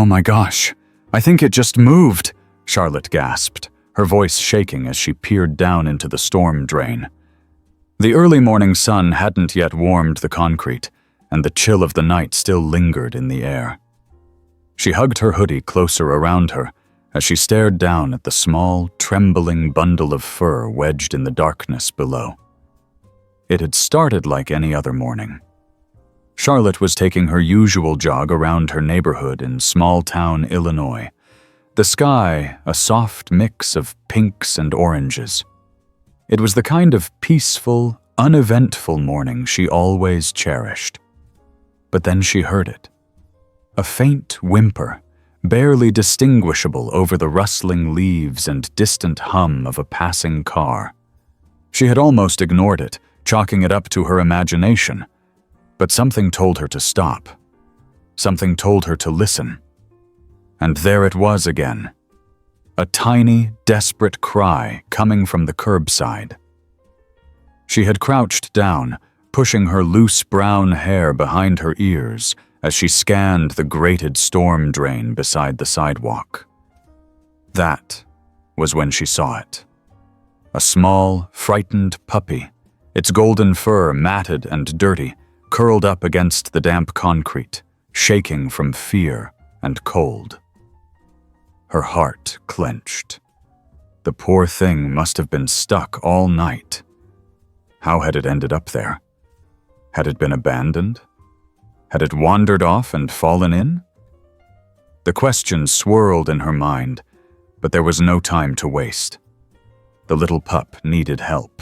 "Oh my gosh, I think it just moved," Charlotte gasped, her voice shaking as she peered down into the storm drain. The early morning sun hadn't yet warmed the concrete, and the chill of the night still lingered in the air. She hugged her hoodie closer around her as she stared down at the small, trembling bundle of fur wedged in the darkness below. It had started like any other morning. Charlotte was taking her usual jog around her neighborhood in small-town Illinois, the sky a soft mix of pinks and oranges. It was the kind of peaceful, uneventful morning she always cherished. But then she heard it. A faint whimper, barely distinguishable over the rustling leaves and distant hum of a passing car. She had almost ignored it, chalking it up to her imagination. But something told her to stop. Something told her to listen. And there it was again. A tiny, desperate cry coming from the curbside. She had crouched down, pushing her loose brown hair behind her ears as she scanned the grated storm drain beside the sidewalk. That was when she saw it. A small, frightened puppy, its golden fur matted and dirty, curled up against the damp concrete, shaking from fear and cold. Her heart clenched. The poor thing must have been stuck all night. How had it ended up there? Had it been abandoned? Had it wandered off and fallen in? The question swirled in her mind, but there was no time to waste. The little pup needed help.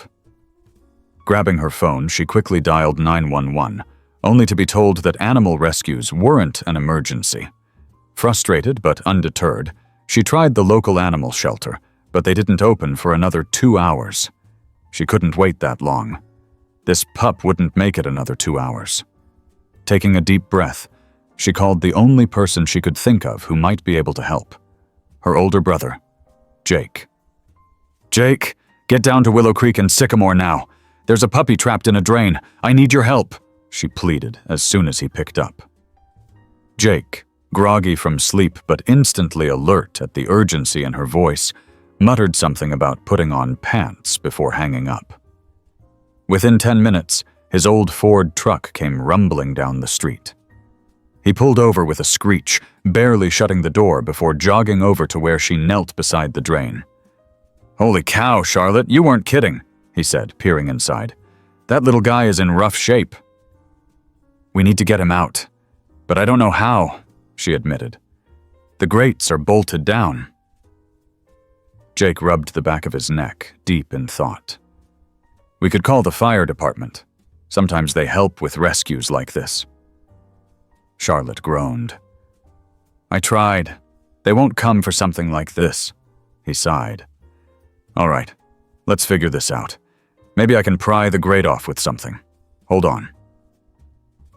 Grabbing her phone, she quickly dialed 911, only to be told that animal rescues weren't an emergency. Frustrated but undeterred, she tried the local animal shelter, but they didn't open for another 2 hours. She couldn't wait that long. This pup wouldn't make it another 2 hours. Taking a deep breath, she called the only person she could think of who might be able to help. Her older brother, Jake. "Jake, get down to Willow Creek and Sycamore now. There's a puppy trapped in a drain. I need your help," she pleaded as soon as he picked up. Jake, groggy from sleep but instantly alert at the urgency in her voice, muttered something about putting on pants before hanging up. Within 10 minutes, his old Ford truck came rumbling down the street. He pulled over with a screech, barely shutting the door before jogging over to where she knelt beside the drain. "Holy cow, Charlotte, you weren't kidding," he said, peering inside. "That little guy is in rough shape." "We need to get him out, but I don't know how," she admitted. "The grates are bolted down." Jake rubbed the back of his neck, deep in thought. "We could call the fire department. Sometimes they help with rescues like this." Charlotte groaned. "I tried. They won't come for something like this," he sighed. "All right, let's figure this out. Maybe I can pry the grate off with something. Hold on."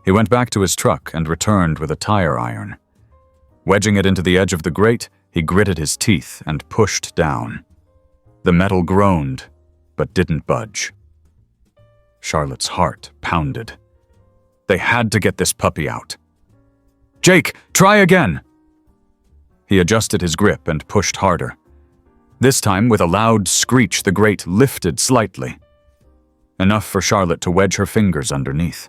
He went back to his truck and returned with a tire iron. Wedging it into the edge of the grate, he gritted his teeth and pushed down. The metal groaned, but didn't budge. Charlotte's heart pounded. They had to get this puppy out. "Jake, try again!" He adjusted his grip and pushed harder. This time, with a loud screech, the grate lifted slightly. Enough for Charlotte to wedge her fingers underneath.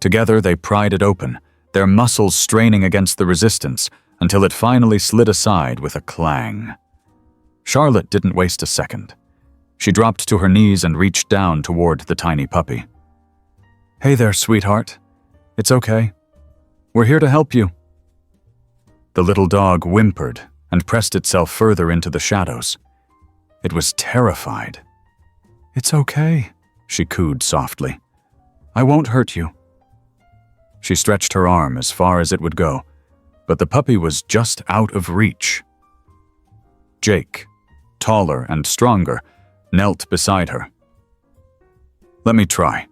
Together, they pried it open, their muscles straining against the resistance until it finally slid aside with a clang. Charlotte didn't waste a second. She dropped to her knees and reached down toward the tiny puppy. "Hey there, sweetheart. It's okay. We're here to help you." The little dog whimpered and pressed itself further into the shadows. It was terrified. "It's okay," she cooed softly. "I won't hurt you." She stretched her arm as far as it would go, but the puppy was just out of reach. Jake, taller and stronger, knelt beside her. "Let me try."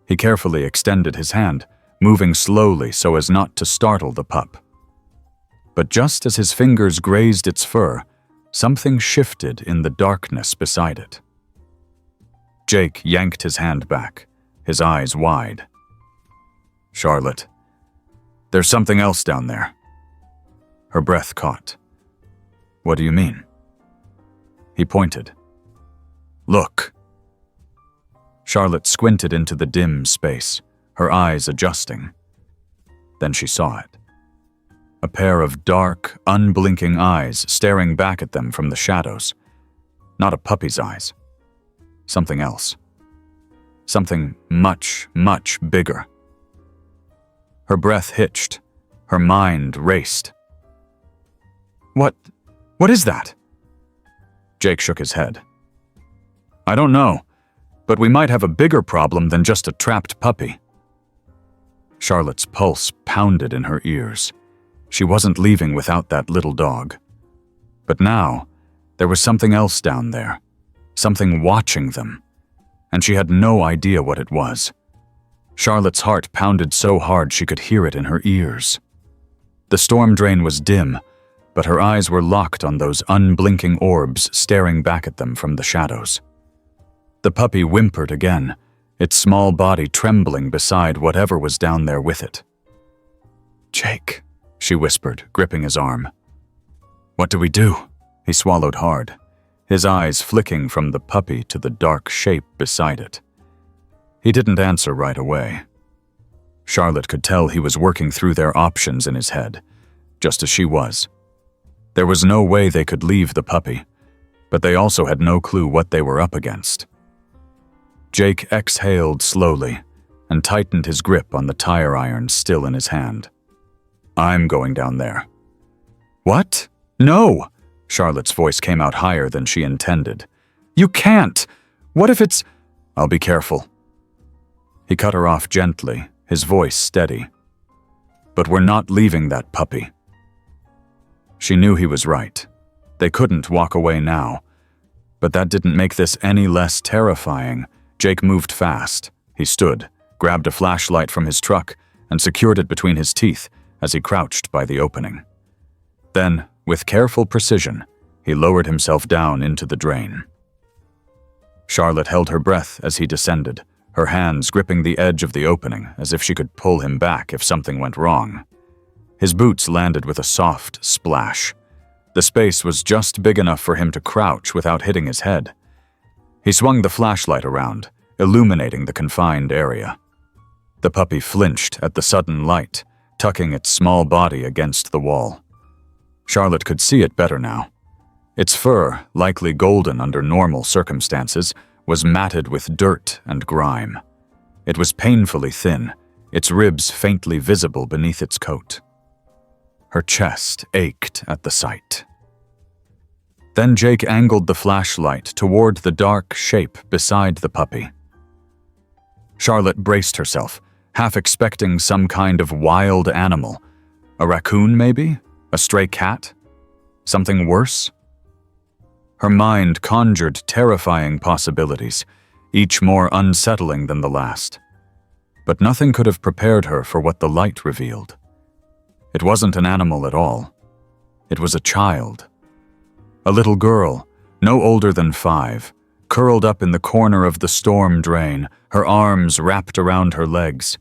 He carefully extended his hand, moving slowly so as not to startle the pup. But just as his fingers grazed its fur, something shifted in the darkness beside it. Jake yanked his hand back, his eyes wide. "Charlotte, there's something else down there. Her breath caught. "What do you mean?" He pointed. "Look." Charlotte squinted into the dim space, her eyes adjusting. Then she saw it. A pair of dark, unblinking eyes staring back at them from the shadows. Not a puppy's eyes. Something else. Something much, much bigger. Her breath hitched. Her mind raced. What is that?" Jake shook his head. "I don't know, but we might have a bigger problem than just a trapped puppy." Charlotte's pulse pounded in her ears. She wasn't leaving without that little dog. But now, there was something else down there, something watching them, and she had no idea what it was. Charlotte's heart pounded so hard she could hear it in her ears. The storm drain was dim, but her eyes were locked on those unblinking orbs staring back at them from the shadows. The puppy whimpered again, its small body trembling beside whatever was down there with it. "Jake," she whispered, gripping his arm. "What do we do?" He swallowed hard, his eyes flicking from the puppy to the dark shape beside it. He didn't answer right away. Charlotte could tell he was working through their options in his head, just as she was. There was no way they could leave the puppy, but they also had no clue what they were up against. Jake exhaled slowly and tightened his grip on the tire iron still in his hand. "I'm going down there." "What? No!" Charlotte's voice came out higher than she intended. "You can't! What if it's—" "I'll be careful." He cut her off gently, his voice steady. "But we're not leaving that puppy." She knew he was right. They couldn't walk away now. But that didn't make this any less terrifying. Jake moved fast. He stood, grabbed a flashlight from his truck, and secured it between his teeth as he crouched by the opening. Then, with careful precision, he lowered himself down into the drain. Charlotte held her breath as he descended, her hands gripping the edge of the opening as if she could pull him back if something went wrong. His boots landed with a soft splash. The space was just big enough for him to crouch without hitting his head. He swung the flashlight around, illuminating the confined area. The puppy flinched at the sudden light, tucking its small body against the wall. Charlotte could see it better now. Its fur, likely golden under normal circumstances, was matted with dirt and grime. It was painfully thin, its ribs faintly visible beneath its coat. Her chest ached at the sight. Then Jake angled the flashlight toward the dark shape beside the puppy. Charlotte braced herself, half expecting some kind of wild animal. A raccoon, maybe? A stray cat? Something worse? Her mind conjured terrifying possibilities, each more unsettling than the last. But nothing could have prepared her for what the light revealed. It wasn't an animal at all. It was a child. A little girl, no older than 5, curled up in the corner of the storm drain, her arms wrapped around her legs.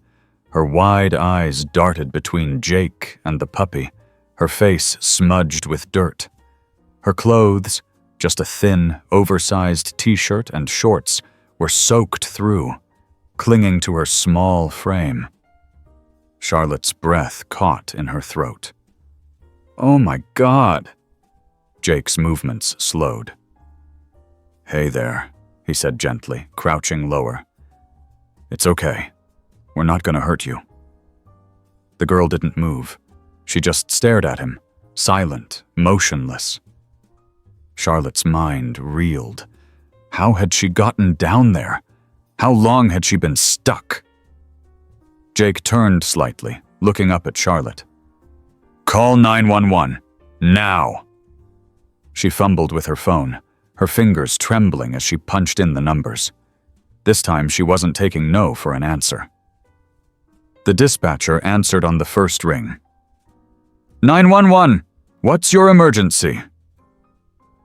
Her wide eyes darted between Jake and the puppy, her face smudged with dirt. Her clothes, just a thin, oversized t-shirt and shorts, were soaked through, clinging to her small frame. Charlotte's breath caught in her throat. "Oh my God!" Jake's movements slowed. "Hey there," he said gently, crouching lower. "It's okay. We're not going to hurt you." The girl didn't move. She just stared at him, silent, motionless. Charlotte's mind reeled. How had she gotten down there? How long had she been stuck? Jake turned slightly, looking up at Charlotte. "Call 911, now!" She fumbled with her phone, her fingers trembling as she punched in the numbers. This time she wasn't taking no for an answer. The dispatcher answered on the first ring. 911, what's your emergency?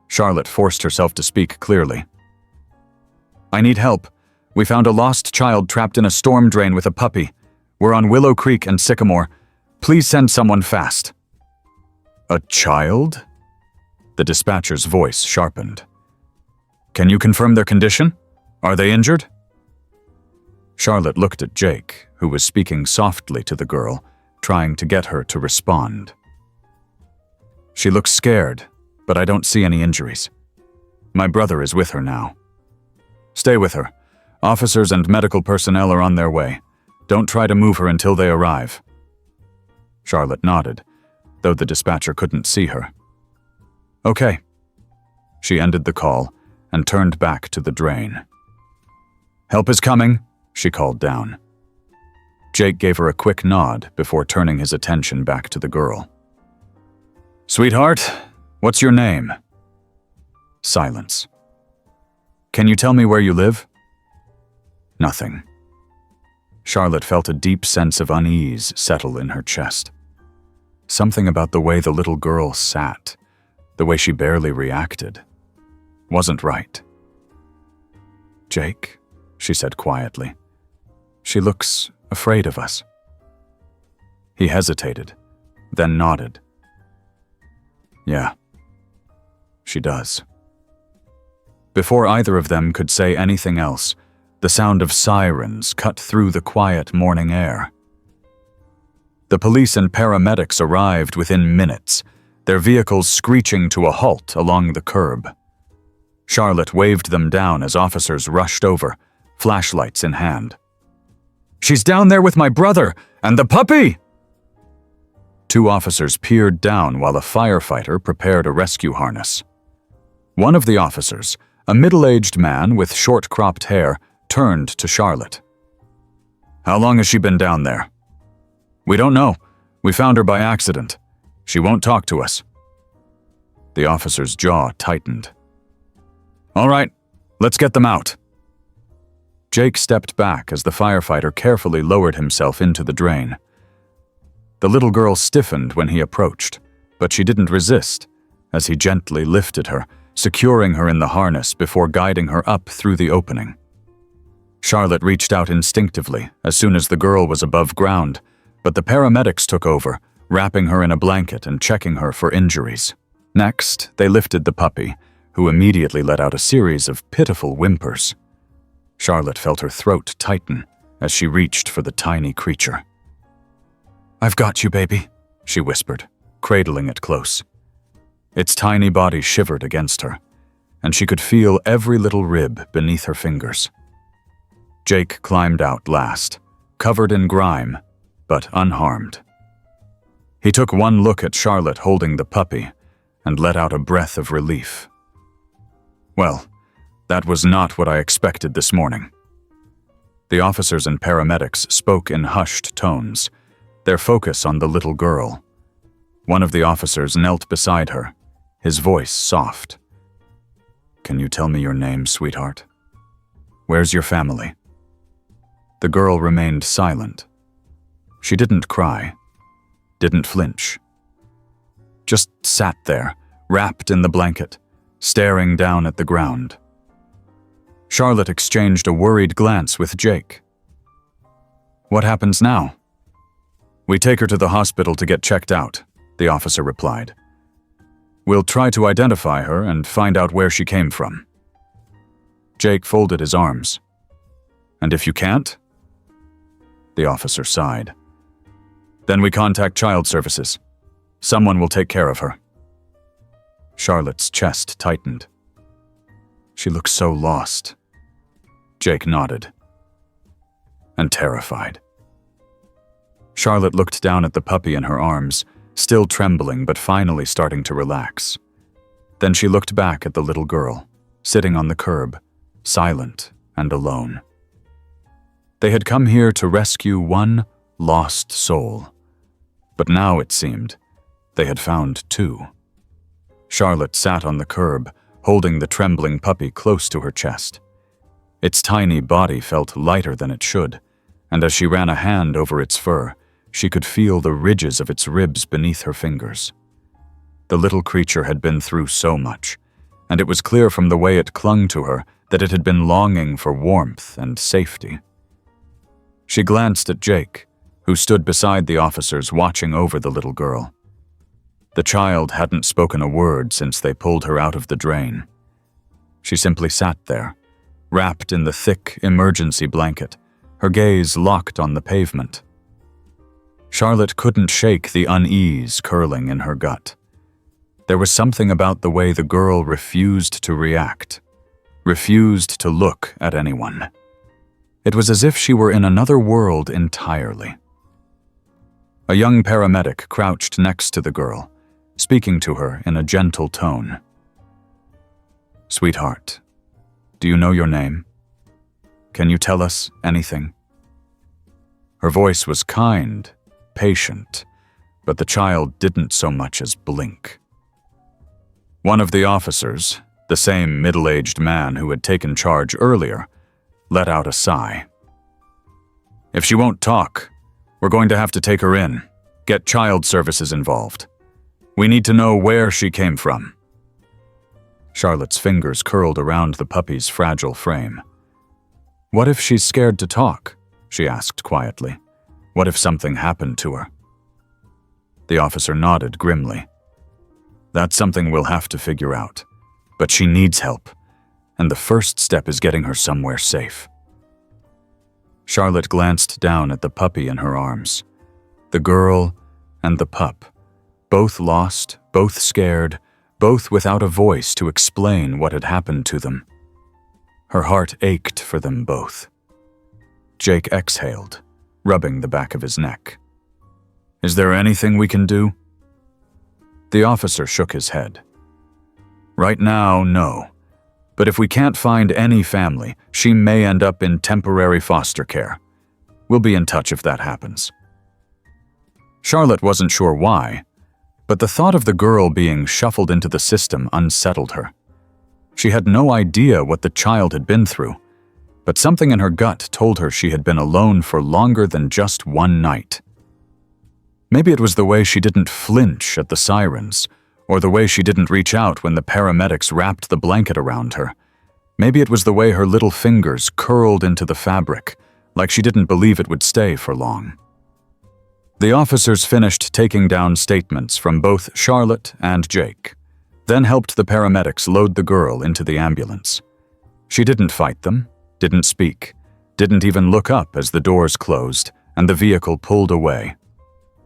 Charlotte forced herself to speak clearly. "I need help. We found a lost child trapped in a storm drain with a puppy. We're on Willow Creek and Sycamore. Please send someone fast." A child? The dispatcher's voice sharpened. Can you confirm their condition? Are they injured? Charlotte looked at Jake, who was speaking softly to the girl, trying to get her to respond. She looks scared, but I don't see any injuries. My brother is with her now. Stay with her. Officers and medical personnel are on their way. Don't try to move her until they arrive. Charlotte nodded, though the dispatcher couldn't see her. Okay. She ended the call and turned back to the drain. Help is coming, she called down. Jake gave her a quick nod before turning his attention back to the girl. Sweetheart, what's your name? Silence. Can you tell me where you live? Nothing. Charlotte felt a deep sense of unease settle in her chest. Something about the way the little girl sat, the way she barely reacted, wasn't right. Jake, she said quietly, she looks afraid of us. He hesitated, then nodded. Yeah, she does. Before either of them could say anything else, the sound of sirens cut through the quiet morning air. The police and paramedics arrived within minutes, their vehicles screeching to a halt along the curb. Charlotte waved them down as officers rushed over, flashlights in hand. She's down there with my brother and the puppy! Two officers peered down while a firefighter prepared a rescue harness. One of the officers, a middle-aged man with short-cropped hair, turned to Charlotte. How long has she been down there? We don't know. We found her by accident. She won't talk to us. The officer's jaw tightened. All right, let's get them out. Jake stepped back as the firefighter carefully lowered himself into the drain. The little girl stiffened when he approached, but she didn't resist, as he gently lifted her, securing her in the harness before guiding her up through the opening. Charlotte reached out instinctively as soon as the girl was above ground, but the paramedics took over, wrapping her in a blanket and checking her for injuries. Next, they lifted the puppy, who immediately let out a series of pitiful whimpers. Charlotte felt her throat tighten as she reached for the tiny creature. I've got you, baby, she whispered, cradling it close. Its tiny body shivered against her, and she could feel every little rib beneath her fingers. Jake climbed out last, covered in grime, but unharmed. He took one look at Charlotte holding the puppy and let out a breath of relief. Well, that was not what I expected this morning. The officers and paramedics spoke in hushed tones, their focus on the little girl. One of the officers knelt beside her, his voice soft. Can you tell me your name, sweetheart? Where's your family? The girl remained silent. She didn't cry, didn't flinch. Just sat there, wrapped in the blanket, staring down at the ground. Charlotte exchanged a worried glance with Jake. What happens now? We take her to the hospital to get checked out, the officer replied. We'll try to identify her and find out where she came from. Jake folded his arms. And if you can't? The officer sighed. Then we contact child services. Someone will take care of her. Charlotte's chest tightened. She looked so lost. Jake nodded. And terrified. Charlotte looked down at the puppy in her arms, still trembling but finally starting to relax. Then she looked back at the little girl, sitting on the curb, silent and alone. They had come here to rescue one lost soul. But now, it seemed, they had found two. Charlotte sat on the curb, holding the trembling puppy close to her chest. Its tiny body felt lighter than it should, and as she ran a hand over its fur, she could feel the ridges of its ribs beneath her fingers. The little creature had been through so much, and it was clear from the way it clung to her that it had been longing for warmth and safety. She glanced at Jake, who stood beside the officers watching over the little girl. The child hadn't spoken a word since they pulled her out of the drain. She simply sat there, wrapped in the thick emergency blanket, her gaze locked on the pavement. Charlotte couldn't shake the unease curling in her gut. There was something about the way the girl refused to react, refused to look at anyone. It was as if she were in another world entirely. A young paramedic crouched next to the girl, speaking to her in a gentle tone. "Sweetheart, do you know your name? Can you tell us anything?" Her voice was kind, patient, but the child didn't so much as blink. One of the officers, the same middle-aged man who had taken charge earlier, let out a sigh. "If she won't talk, we're going to have to take her in, get child services involved. We need to know where she came from." Charlotte's fingers curled around the puppy's fragile frame. "What if she's scared to talk?" she asked quietly. "What if something happened to her?" The officer nodded grimly. "That's something we'll have to figure out. But she needs help, and the first step is getting her somewhere safe." Charlotte glanced down at the puppy in her arms. The girl and the pup, both lost, both scared, both without a voice to explain what had happened to them. Her heart ached for them both. Jake exhaled, rubbing the back of his neck. "Is there anything we can do?" The officer shook his head. "Right now, no. But if we can't find any family, she may end up in temporary foster care. We'll be in touch if that happens." Charlotte wasn't sure why, but the thought of the girl being shuffled into the system unsettled her. She had no idea what the child had been through, but something in her gut told her she had been alone for longer than just one night. Maybe it was the way she didn't flinch at the sirens, or the way she didn't reach out when the paramedics wrapped the blanket around her. Maybe it was the way her little fingers curled into the fabric, like she didn't believe it would stay for long. The officers finished taking down statements from both Charlotte and Jake, then helped the paramedics load the girl into the ambulance. She didn't fight them, didn't speak, didn't even look up as the doors closed and the vehicle pulled away.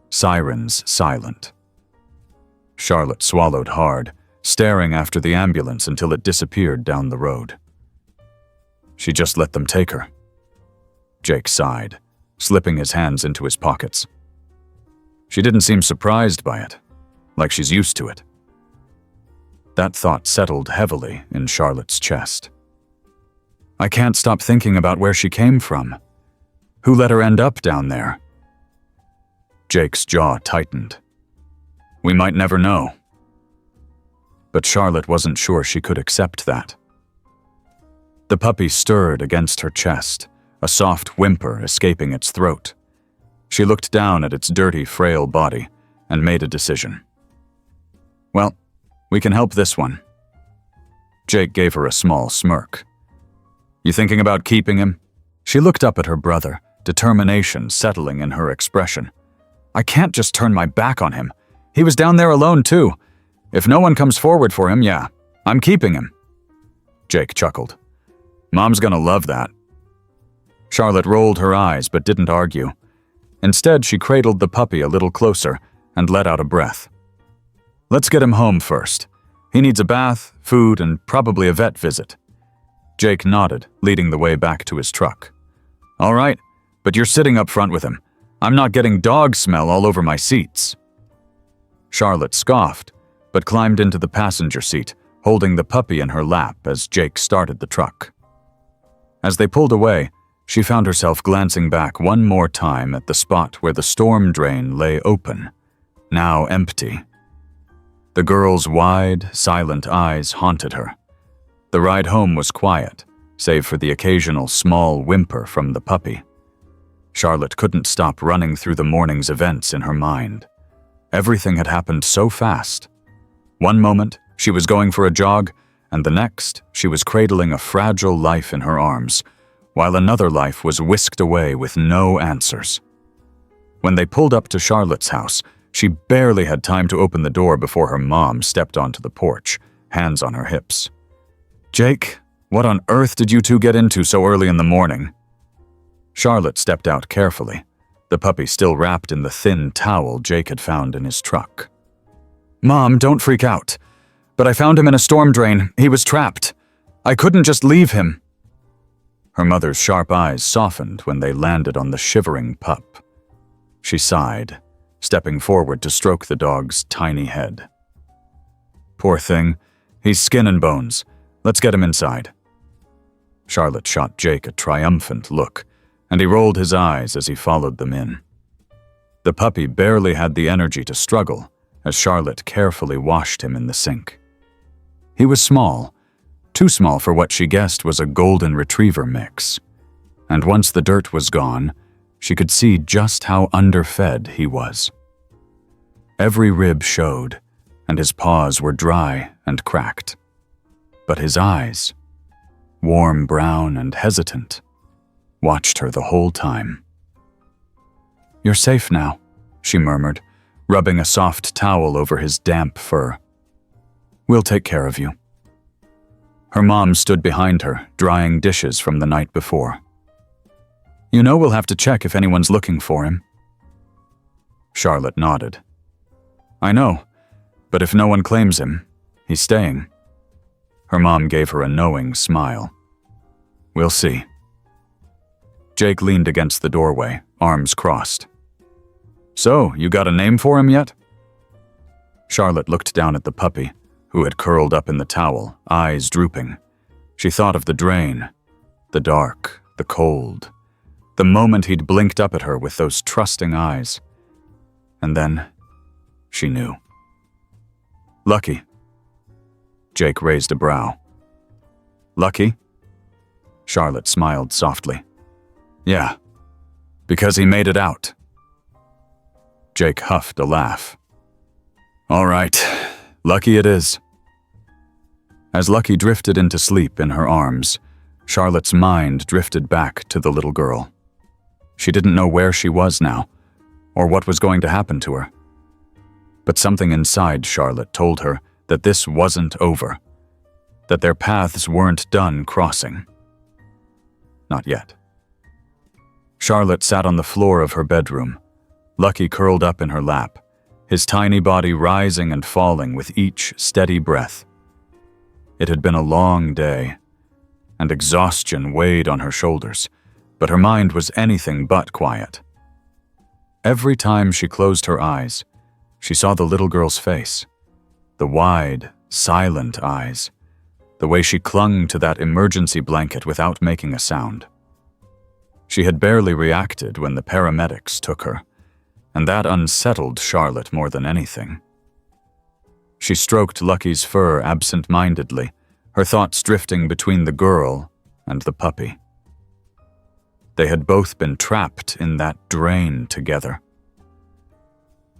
Sirens silent. Charlotte swallowed hard, staring after the ambulance until it disappeared down the road. She just let them take her. Jake sighed, slipping his hands into his pockets. She didn't seem surprised by it, like she's used to it. That thought settled heavily in Charlotte's chest. I can't stop thinking about where she came from. Who let her end up down there? Jake's jaw tightened. We might never know. But Charlotte wasn't sure she could accept that. The puppy stirred against her chest, a soft whimper escaping its throat. She looked down at its dirty, frail body and made a decision. Well, we can help this one. Jake gave her a small smirk. You thinking about keeping him? She looked up at her brother, determination settling in her expression. I can't just turn my back on him. He was down there alone too. If no one comes forward for him, yeah, I'm keeping him. Jake chuckled. Mom's gonna love that. Charlotte rolled her eyes but didn't argue. Instead, she cradled the puppy a little closer and let out a breath. Let's get him home first. He needs a bath, food, and probably a vet visit. Jake nodded, leading the way back to his truck. All right, but you're sitting up front with him. I'm not getting dog smell all over my seats. Charlotte scoffed, but climbed into the passenger seat, holding the puppy in her lap as Jake started the truck. As they pulled away, she found herself glancing back one more time at the spot where the storm drain lay open, now empty. The girl's wide, silent eyes haunted her. The ride home was quiet, save for the occasional small whimper from the puppy. Charlotte couldn't stop running through the morning's events in her mind. Everything had happened so fast. One moment, she was going for a jog, and the next, she was cradling a fragile life in her arms, while another life was whisked away with no answers. When they pulled up to Charlotte's house, She barely had time to open the door before her mom stepped onto the porch, hands on her hips. "Jake, what on earth did you two get into so early in the morning?" Charlotte stepped out carefully, the puppy still wrapped in the thin towel Jake had found in his truck. "Mom, don't freak out. But I found him in a storm drain. He was trapped. I couldn't just leave him." Her mother's sharp eyes softened when they landed on the shivering pup. She sighed, stepping forward to stroke the dog's tiny head. "Poor thing. He's skin and bones. Let's get him inside." Charlotte shot Jake a triumphant look, and he rolled his eyes as he followed them in. The puppy barely had the energy to struggle as Charlotte carefully washed him in the sink. He was small, too small for what she guessed was a golden retriever mix, and once the dirt was gone, she could see just how underfed he was. Every rib showed, and his paws were dry and cracked. But his eyes, warm brown and hesitant, watched her the whole time. "You're safe now," she murmured, rubbing a soft towel over his damp fur. "We'll take care of you." Her mom stood behind her, drying dishes from the night before. "You know we'll have to check if anyone's looking for him." Charlotte nodded. "I know, but if no one claims him, he's staying." Her mom gave her a knowing smile. "We'll see." Jake leaned against the doorway, arms crossed. "So, you got a name for him yet?" Charlotte looked down at the puppy, who had curled up in the towel, eyes drooping. She thought of the drain, the dark, the cold, the moment he'd blinked up at her with those trusting eyes. And then, she knew. "Lucky." Jake raised a brow. "Lucky?" Charlotte smiled softly. "Yeah, because he made it out." Jake huffed a laugh. "All right, lucky it is." As Lucky drifted into sleep in her arms, Charlotte's mind drifted back to the little girl. She didn't know where she was now, or what was going to happen to her. But something inside Charlotte told her that this wasn't over, that their paths weren't done crossing. Not yet. Charlotte sat on the floor of her bedroom, Lucky curled up in her lap, his tiny body rising and falling with each steady breath. It had been a long day, and exhaustion weighed on her shoulders, but her mind was anything but quiet. Every time she closed her eyes, she saw the little girl's face, the wide, silent eyes, the way she clung to that emergency blanket without making a sound. She had barely reacted when the paramedics took her, and that unsettled Charlotte more than anything. She stroked Lucky's fur absent-mindedly, her thoughts drifting between the girl and the puppy. They had both been trapped in that drain together.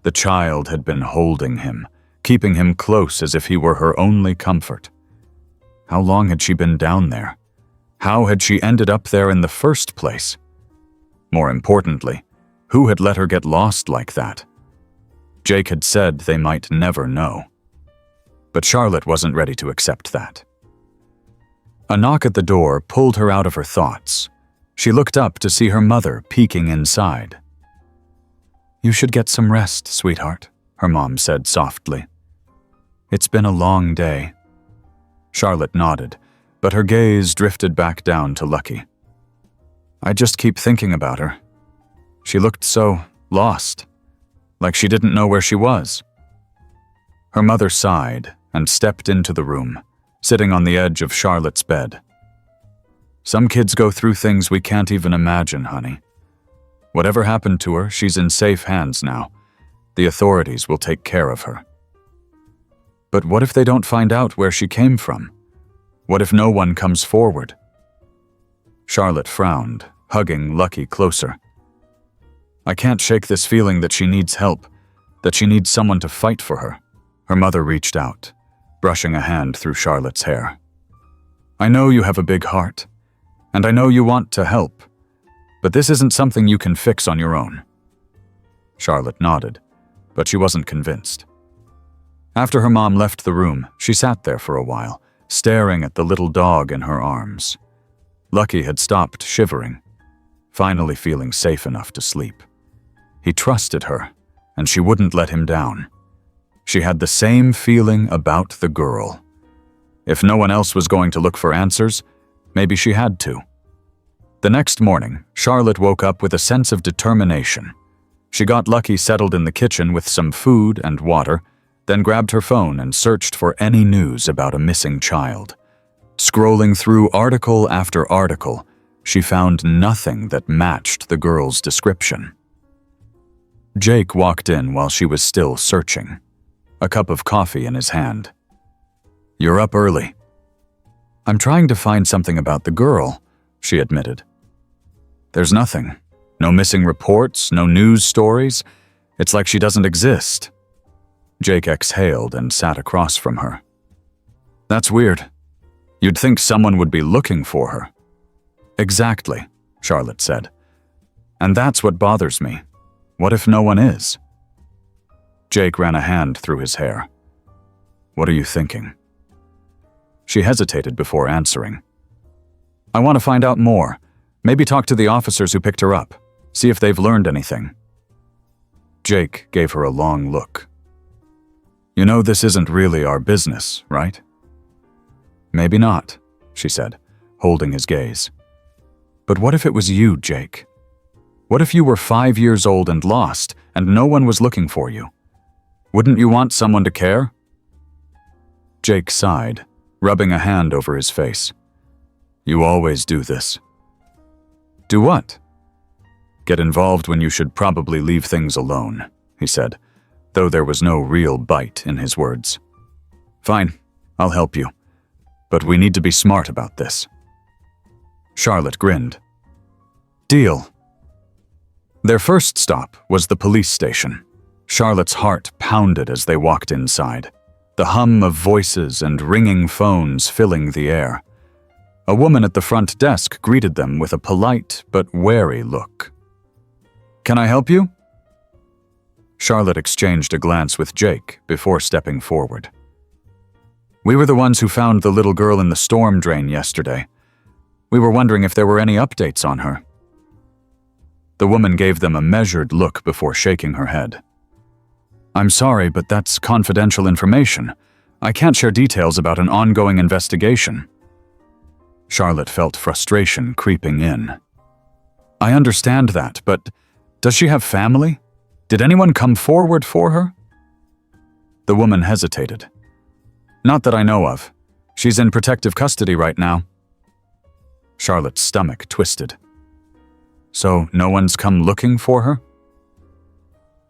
The child had been holding him, keeping him close as if he were her only comfort. How long had she been down there? How had she ended up there in the first place? More importantly, who had let her get lost like that? Jake had said they might never know. But Charlotte wasn't ready to accept that. A knock at the door pulled her out of her thoughts. She looked up to see her mother peeking inside. "You should get some rest, sweetheart," her mom said softly. "It's been a long day." Charlotte nodded, but her gaze drifted back down to Lucky. "I just keep thinking about her. She looked so lost, like she didn't know where she was." Her mother sighed and stepped into the room, sitting on the edge of Charlotte's bed. "Some kids go through things we can't even imagine, honey. Whatever happened to her, she's in safe hands now. The authorities will take care of her." "But what if they don't find out where she came from? What if no one comes forward?" Charlotte frowned, hugging Lucky closer. "I can't shake this feeling that she needs help, that she needs someone to fight for her." Her mother reached out, brushing a hand through Charlotte's hair. "I know you have a big heart, and I know you want to help, but this isn't something you can fix on your own." Charlotte nodded, but she wasn't convinced. After her mom left the room, she sat there for a while, staring at the little dog in her arms. Lucky had stopped shivering, finally feeling safe enough to sleep. He trusted her, and she wouldn't let him down. She had the same feeling about the girl. If no one else was going to look for answers, maybe she had to. The next morning, Charlotte woke up with a sense of determination. She got Lucky settled in the kitchen with some food and water, then grabbed her phone and searched for any news about a missing child. Scrolling through article after article, she found nothing that matched the girl's description. Jake walked in while she was still searching, a cup of coffee in his hand. "You're up early." "I'm trying to find something about the girl," she admitted. "There's nothing. No missing reports, no news stories. It's like she doesn't exist." Jake exhaled and sat across from her. "That's weird. You'd think someone would be looking for her." "Exactly," Charlotte said. "And that's what bothers me. What if no one is?" Jake ran a hand through his hair. "What are you thinking?" She hesitated before answering. "I want to find out more. Maybe talk to the officers who picked her up. See if they've learned anything." Jake gave her a long look. "You know this isn't really our business, right?" "Maybe not," she said, holding his gaze. "But what if it was you, Jake? What if you were 5 years old and lost, and no one was looking for you? Wouldn't you want someone to care?" Jake sighed, rubbing a hand over his face. "You always do this." "Do what?" "Get involved when you should probably leave things alone," he said, though there was no real bite in his words. "Fine, I'll help you. But we need to be smart about this." Charlotte grinned. "Deal." Their first stop was the police station. Charlotte's heart pounded as they walked inside, the hum of voices and ringing phones filling the air. A woman at the front desk greeted them with a polite but wary look. "Can I help you?" Charlotte exchanged a glance with Jake before stepping forward. "We were the ones who found the little girl in the storm drain yesterday. We were wondering if there were any updates on her." The woman gave them a measured look before shaking her head. "I'm sorry, but that's confidential information. I can't share details about an ongoing investigation." Charlotte felt frustration creeping in. "I understand that, but does she have family? Did anyone come forward for her?" The woman hesitated. "Not that I know of. She's in protective custody right now." Charlotte's stomach twisted. "So no one's come looking for her?"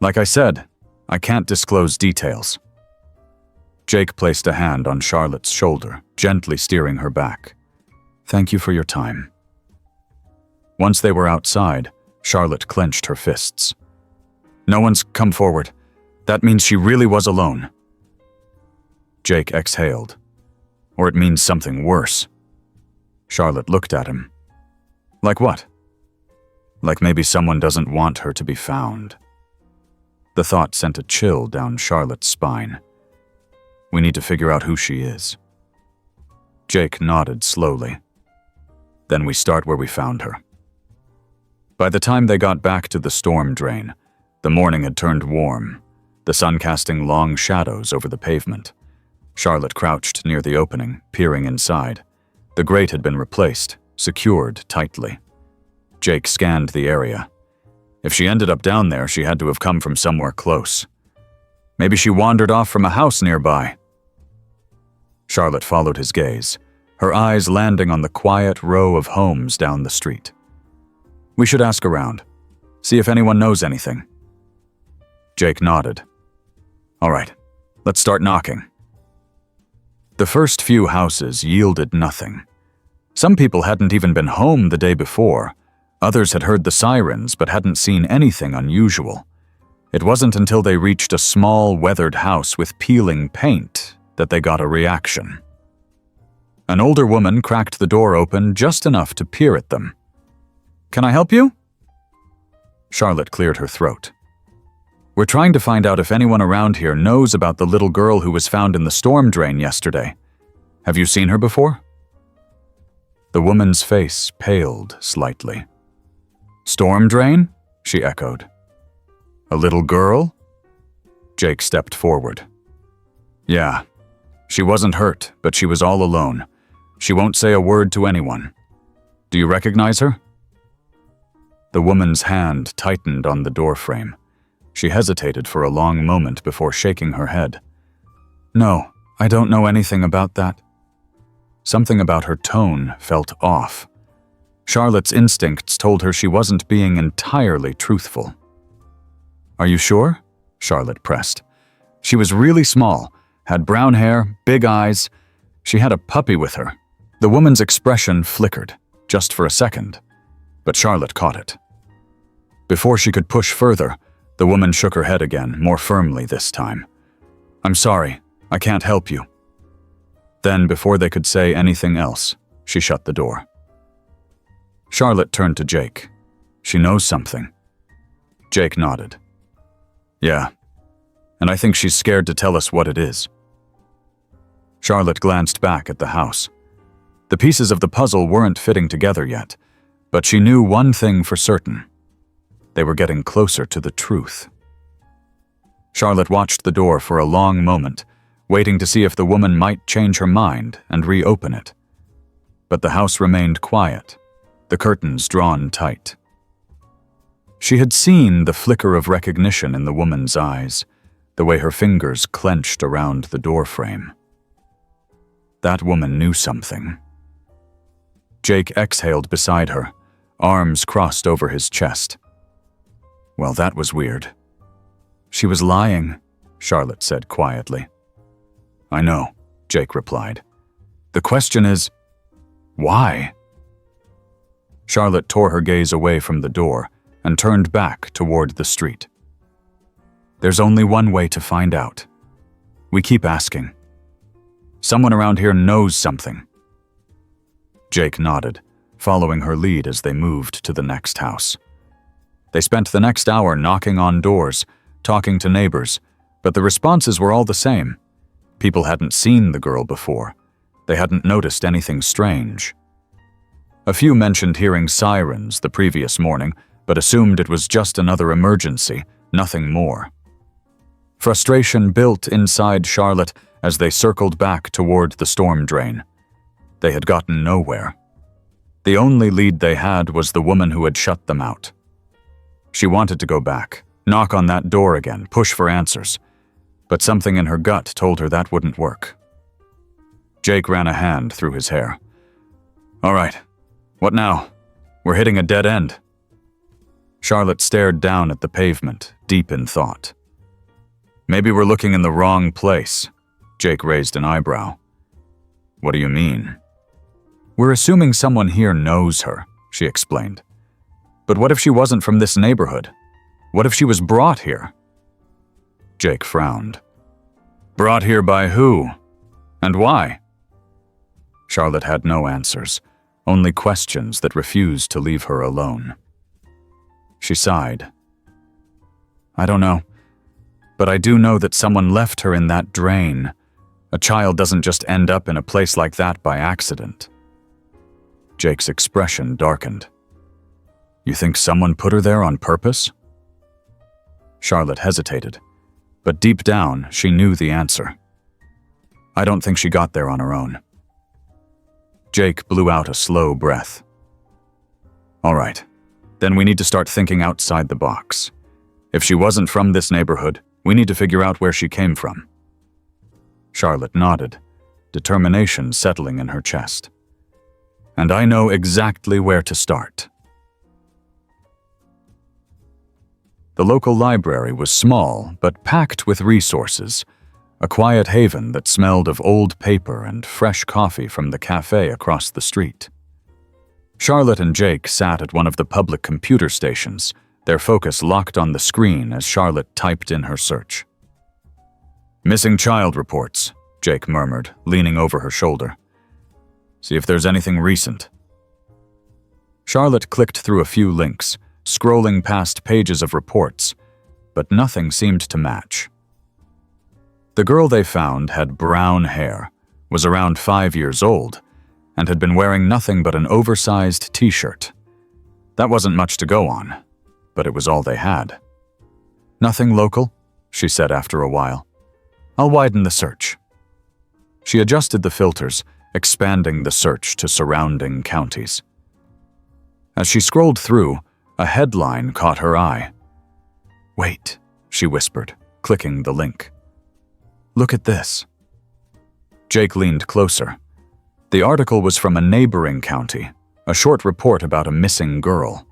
"Like I said, I can't disclose details." Jake placed a hand on Charlotte's shoulder, gently steering her back. "Thank you for your time." Once they were outside, Charlotte clenched her fists. "No one's come forward. That means she really was alone." Jake exhaled. "Or it means something worse." Charlotte looked at him. "Like what?" "Like maybe someone doesn't want her to be found." The thought sent a chill down Charlotte's spine. "We need to figure out who she is." Jake nodded slowly. "Then we start where we found her." By the time they got back to the storm drain, the morning had turned warm, the sun casting long shadows over the pavement. Charlotte crouched near the opening, peering inside. The grate had been replaced, secured tightly. Jake scanned the area. If she ended up down there, she had to have come from somewhere close. Maybe she wandered off from a house nearby. Charlotte followed his gaze, her eyes landing on the quiet row of homes down the street. "We should ask around, see if anyone knows anything." Jake nodded. "All right, let's start knocking." The first few houses yielded nothing. Some people hadn't even been home the day before. Others had heard the sirens but hadn't seen anything unusual. It wasn't until they reached a small, weathered house with peeling paint that they got a reaction. An older woman cracked the door open just enough to peer at them. "Can I help you?" Charlotte cleared her throat. We're trying to find out if anyone around here knows about the little girl who was found in the storm drain yesterday. Have you seen her before?" The woman's face paled slightly. "Storm drain?" she echoed. "A little girl?" Jake stepped forward. "Yeah. She wasn't hurt, but she was all alone. She won't say a word to anyone. Do you recognize her?" The woman's hand tightened on the doorframe. She hesitated for a long moment before shaking her head. "No, I don't know anything about that." Something about her tone felt off. Charlotte's instincts told her she wasn't being entirely truthful. "Are you sure?" Charlotte pressed. She was really small, had brown hair, big eyes. She had a puppy with her. The woman's expression flickered, just for a second, but Charlotte caught it. Before she could push further, the woman shook her head again, more firmly this time. "I'm sorry, I can't help you." Then, before they could say anything else, she shut the door. Charlotte turned to Jake. "She knows something." Jake nodded. "Yeah, and I think she's scared to tell us what it is." Charlotte glanced back at the house. The pieces of the puzzle weren't fitting together yet, but she knew one thing for certain. They were getting closer to the truth. Charlotte watched the door for a long moment, waiting to see if the woman might change her mind and reopen it. But the house remained quiet, the curtains drawn tight. She had seen the flicker of recognition in the woman's eyes, the way her fingers clenched around the doorframe. That woman knew something. Jake exhaled beside her, arms crossed over his chest. Well, that was weird. "She was lying," Charlotte said quietly. "I know," Jake replied. "The question is, why?" Charlotte tore her gaze away from the door and turned back toward the street. "There's only one way to find out. We keep asking. Someone around here knows something." Jake nodded, following her lead as they moved to the next house. They spent the next hour knocking on doors, talking to neighbors, but the responses were all the same. People hadn't seen the girl before. They hadn't noticed anything strange. A few mentioned hearing sirens the previous morning, but assumed it was just another emergency, nothing more. Frustration built inside Charlotte as they circled back toward the storm drain. They had gotten nowhere. The only lead they had was the woman who had shut them out. She wanted to go back, knock on that door again, push for answers, but something in her gut told her that wouldn't work. Jake ran a hand through his hair. "All right, what now? We're hitting a dead end." Charlotte stared down at the pavement, deep in thought. "Maybe we're looking in the wrong place." Jake raised an eyebrow. "What do you mean?" "We're assuming someone here knows her," she explained. "But what if she wasn't from this neighborhood? What if she was brought here?" Jake frowned. "Brought here by who? And why?" Charlotte had no answers, only questions that refused to leave her alone. She sighed. "I don't know, but I do know that someone left her in that drain. A child doesn't just end up in a place like that by accident." Jake's expression darkened. "You think someone put her there on purpose?" Charlotte hesitated, but deep down she knew the answer. "I don't think she got there on her own." Jake blew out a slow breath. "All right, then we need to start thinking outside the box. If she wasn't from this neighborhood, we need to figure out where she came from." Charlotte nodded, determination settling in her chest. "And I know exactly where to start." The local library was small, but packed with resources, a quiet haven that smelled of old paper and fresh coffee from the cafe across the street. Charlotte and Jake sat at one of the public computer stations, their focus locked on the screen as Charlotte typed in her search. "Missing child reports," Jake murmured, leaning over her shoulder. "See if there's anything recent." Charlotte clicked through a few links, scrolling past pages of reports, but nothing seemed to match. The girl they found had brown hair, was around 5 years old, and had been wearing nothing but an oversized t-shirt. That wasn't much to go on, but it was all they had. "Nothing local?" she said after a while. "I'll widen the search." She adjusted the filters, expanding the search to surrounding counties. As she scrolled through, a headline caught her eye. "Wait," she whispered, clicking the link. "Look at this." Jake leaned closer. The article was from a neighboring county, a short report about a missing girl.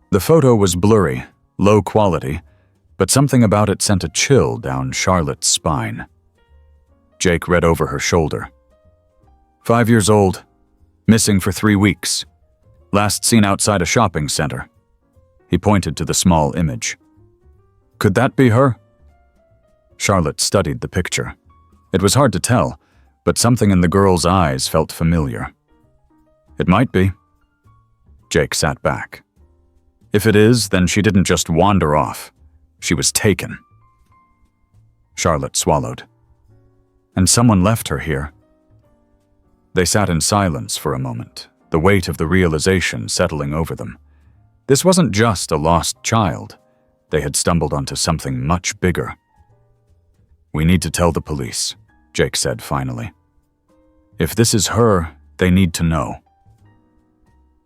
The photo was blurry, low quality, but something about it sent a chill down Charlotte's spine. Jake read over her shoulder. 5 years old, missing for 3 weeks. Last seen outside a shopping center. He pointed to the small image. Could that be her? Charlotte studied the picture. It was hard to tell, but something in the girl's eyes felt familiar. It might be. Jake sat back. If it is, then she didn't just wander off. She was taken. Charlotte swallowed. And someone left her here. They sat in silence for a moment, the weight of the realization settling over them. This wasn't just a lost child. They had stumbled onto something much bigger. "We need to tell the police," Jake said finally. "If this is her, they need to know."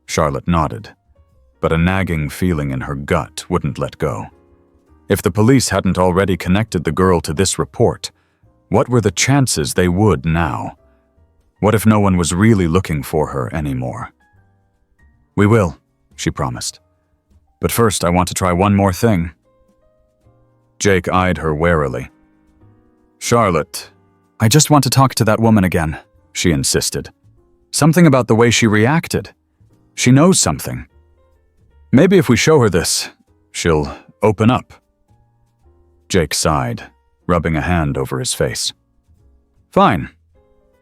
Charlotte nodded, but a nagging feeling in her gut wouldn't let go. If the police hadn't already connected the girl to this report, what were the chances they would now? What if no one was really looking for her anymore? "We will," she promised. "But first, I want to try one more thing." Jake eyed her warily. "Charlotte, I just want to talk to that woman again," she insisted. "Something about the way she reacted. She knows something. Maybe if we show her this, she'll open up." Jake sighed, rubbing a hand over his face. "Fine.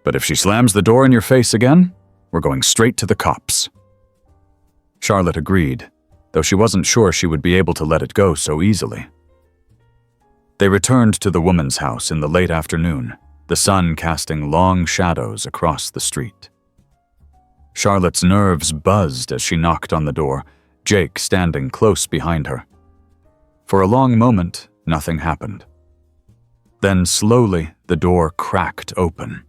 But if she slams the door in your face again, we're going straight to the cops." Charlotte agreed, though she wasn't sure she would be able to let it go so easily. They returned to the woman's house in the late afternoon, the sun casting long shadows across the street. Charlotte's nerves buzzed as she knocked on the door, Jake standing close behind her. For a long moment, nothing happened. Then slowly, the door cracked open.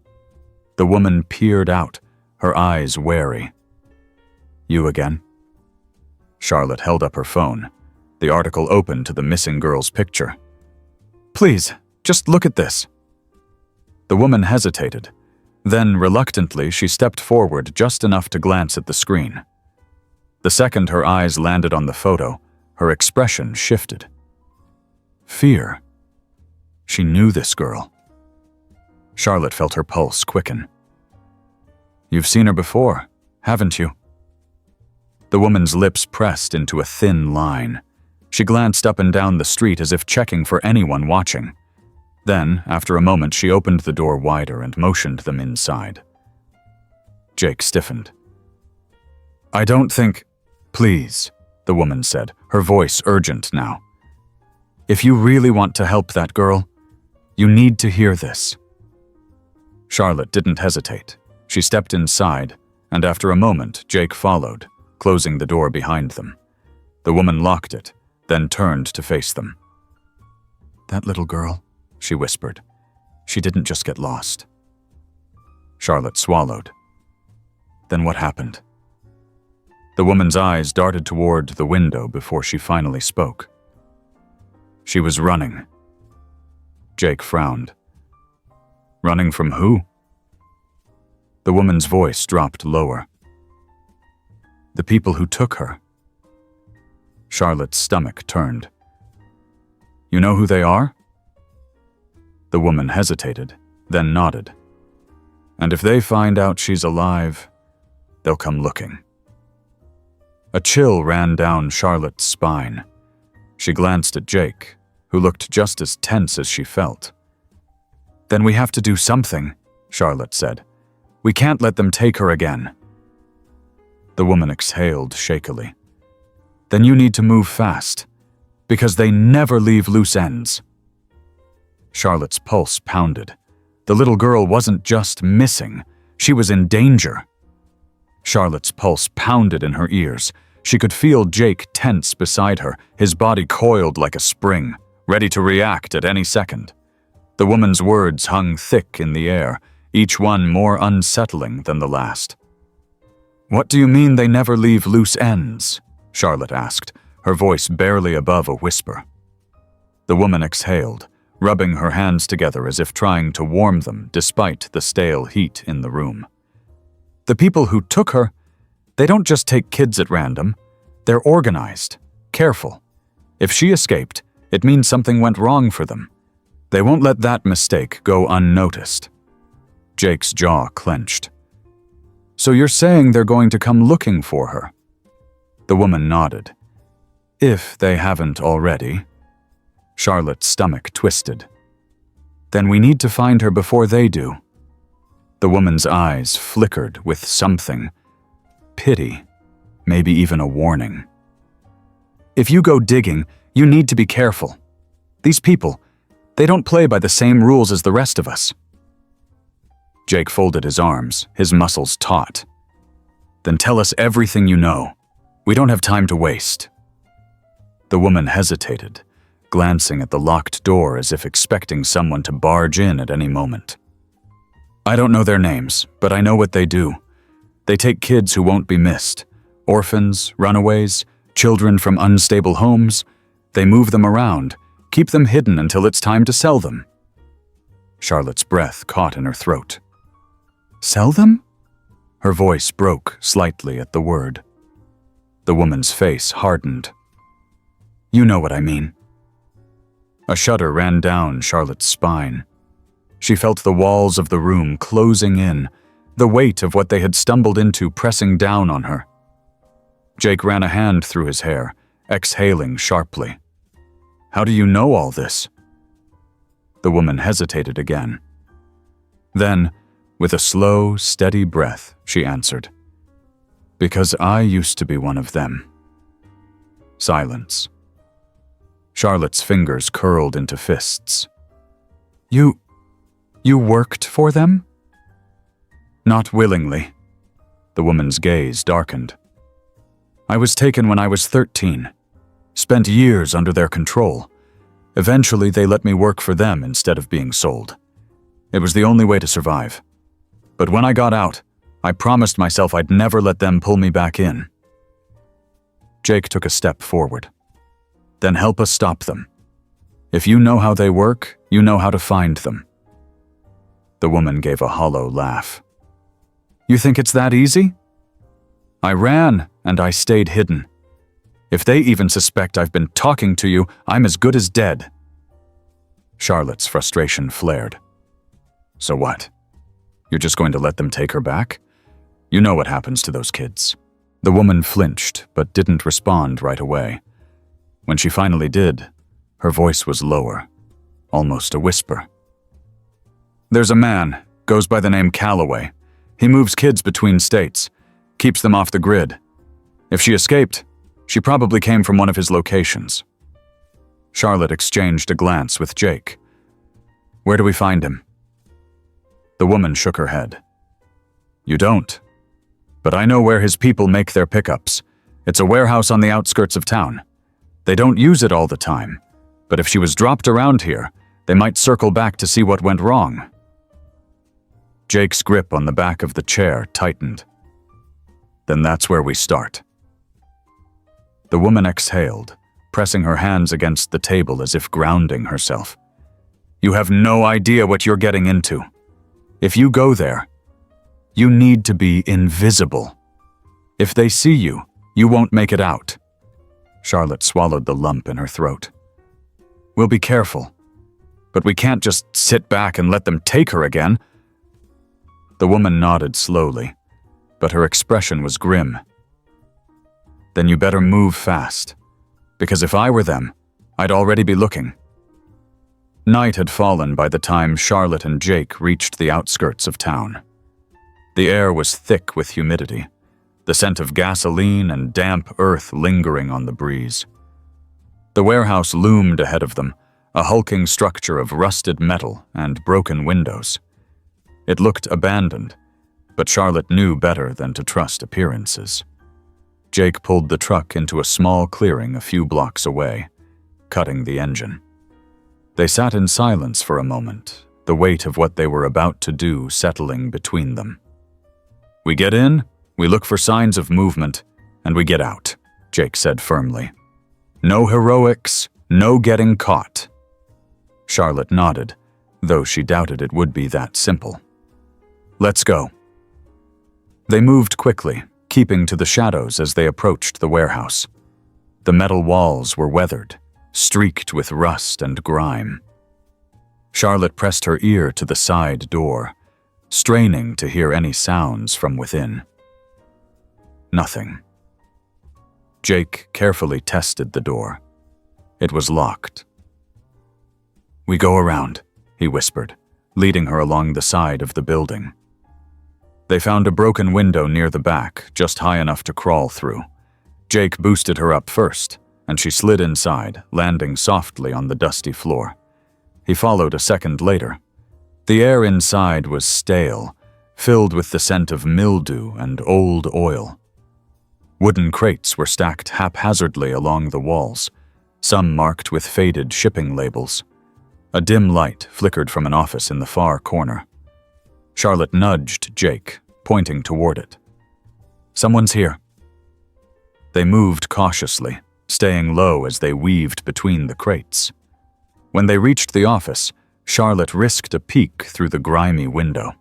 The woman peered out, her eyes wary. "You again?" Charlotte held up her phone, the article open to the missing girl's picture. "Please, just look at this." The woman hesitated. Then, reluctantly, she stepped forward just enough to glance at the screen. The second her eyes landed on the photo, her expression shifted. Fear. She knew this girl. Charlotte felt her pulse quicken. "You've seen her before, haven't you?" The woman's lips pressed into a thin line. She glanced up and down the street as if checking for anyone watching. Then, after a moment, she opened the door wider and motioned them inside. Jake stiffened. "I don't think—" "Please," the woman said, her voice urgent now. "If you really want to help that girl, you need to hear this." Charlotte didn't hesitate. She stepped inside, and after a moment, Jake followed, closing the door behind them. The woman locked it, then turned to face them. "That little girl," she whispered. "She didn't just get lost." Charlotte swallowed. Then what happened? The woman's eyes darted toward the window before she finally spoke. "She was running." Jake frowned. "Running from who?" The woman's voice dropped lower. "The people who took her." Charlotte's stomach turned. "You know who they are?" The woman hesitated, then nodded. "And if they find out she's alive, they'll come looking." A chill ran down Charlotte's spine. She glanced at Jake, who looked just as tense as she felt. "Then we have to do something," Charlotte said. "We can't let them take her again." The woman exhaled shakily. "Then you need to move fast. Because they never leave loose ends. Charlotte's pulse pounded. The little girl wasn't just missing, she was in danger. Charlotte's pulse pounded in her ears. She could feel Jake tense beside her, his body coiled like a spring, ready to react at any second. The woman's words hung thick in the air, each one more unsettling than the last. "What do you mean they never leave loose ends?" Charlotte asked, her voice barely above a whisper. The woman exhaled, rubbing her hands together as if trying to warm them despite the stale heat in the room. "The people who took her, they don't just take kids at random. They're organized, careful. If she escaped, it means something went wrong for them. They won't let that mistake go unnoticed." Jake's jaw clenched. "So you're saying they're going to come looking for her?" The woman nodded. "If they haven't already." Charlotte's stomach twisted. "Then we need to find her before they do." The woman's eyes flickered with something. Pity, maybe even a warning. "If you go digging, you need to be careful. These people, they don't play by the same rules as the rest of us." Jake folded his arms, his muscles taut. "Then tell us everything you know. We don't have time to waste." The woman hesitated, glancing at the locked door as if expecting someone to barge in at any moment. "I don't know their names, but I know what they do. They take kids who won't be missed. Orphans, runaways, children from unstable homes. They move them around, keep them hidden until it's time to sell them." Charlotte's breath caught in her throat. "Sell them?" Her voice broke slightly at the word. The woman's face hardened. "You know what I mean." A shudder ran down Charlotte's spine. She felt the walls of the room closing in, the weight of what they had stumbled into pressing down on her. Jake ran a hand through his hair, exhaling sharply. "How do you know all this?" The woman hesitated again. Then, with a slow, steady breath, she answered, "Because I used to be one of them." Silence. Charlotte's fingers curled into fists. You worked for them?" "Not willingly." The woman's gaze darkened. "I was taken when I was 13. Spent years under their control. Eventually, they let me work for them instead of being sold. It was the only way to survive. But when I got out, I promised myself I'd never let them pull me back in." Jake took a step forward. "Then help us stop them. If you know how they work, you know how to find them." The woman gave a hollow laugh. "You think it's that easy? I ran, and I stayed hidden. If they even suspect I've been talking to you, I'm as good as dead." Charlotte's frustration flared. "So what? You're just going to let them take her back? You know what happens to those kids." The woman flinched, but didn't respond right away. When she finally did, her voice was lower, almost a whisper. "There's a man, goes by the name Calloway. He moves kids between states, keeps them off the grid. If she escaped, she probably came from one of his locations." Charlotte exchanged a glance with Jake. "Where do we find him?" The woman shook her head. "You don't. But I know where his people make their pickups. It's a warehouse on the outskirts of town. They don't use it all the time, but if she was dropped around here, they might circle back to see what went wrong." Jake's grip on the back of the chair tightened. "Then that's where we start." The woman exhaled, pressing her hands against the table as if grounding herself. "You have no idea what you're getting into. If you go there, you need to be invisible. If they see you, you won't make it out." Charlotte swallowed the lump in her throat. "We'll be careful, but we can't just sit back and let them take her again." The woman nodded slowly, but her expression was grim. "Then you better move fast, because if I were them, I'd already be looking." Night had fallen by the time Charlotte and Jake reached the outskirts of town. The air was thick with humidity, the scent of gasoline and damp earth lingering on the breeze. The warehouse loomed ahead of them, a hulking structure of rusted metal and broken windows. It looked abandoned, but Charlotte knew better than to trust appearances. Jake pulled the truck into a small clearing a few blocks away, cutting the engine. They sat in silence for a moment, the weight of what they were about to do settling between them. "We get in, we look for signs of movement, and we get out," Jake said firmly. "No heroics, no getting caught." Charlotte nodded, though she doubted it would be that simple. "Let's go." They moved quickly, keeping to the shadows as they approached the warehouse. The metal walls were weathered, streaked with rust and grime. Charlotte pressed her ear to the side door, straining to hear any sounds from within. Nothing. Jake carefully tested the door. It was locked. "We go around," he whispered, leading her along the side of the building. They found a broken window near the back, just high enough to crawl through. Jake boosted her up first, and she slid inside, landing softly on the dusty floor. He followed a second later. The air inside was stale, filled with the scent of mildew and old oil. Wooden crates were stacked haphazardly along the walls, some marked with faded shipping labels. A dim light flickered from an office in the far corner. Charlotte nudged Jake, pointing toward it. "Someone's here." They moved cautiously, staying low as they weaved between the crates. When they reached the office, Charlotte risked a peek through the grimy window.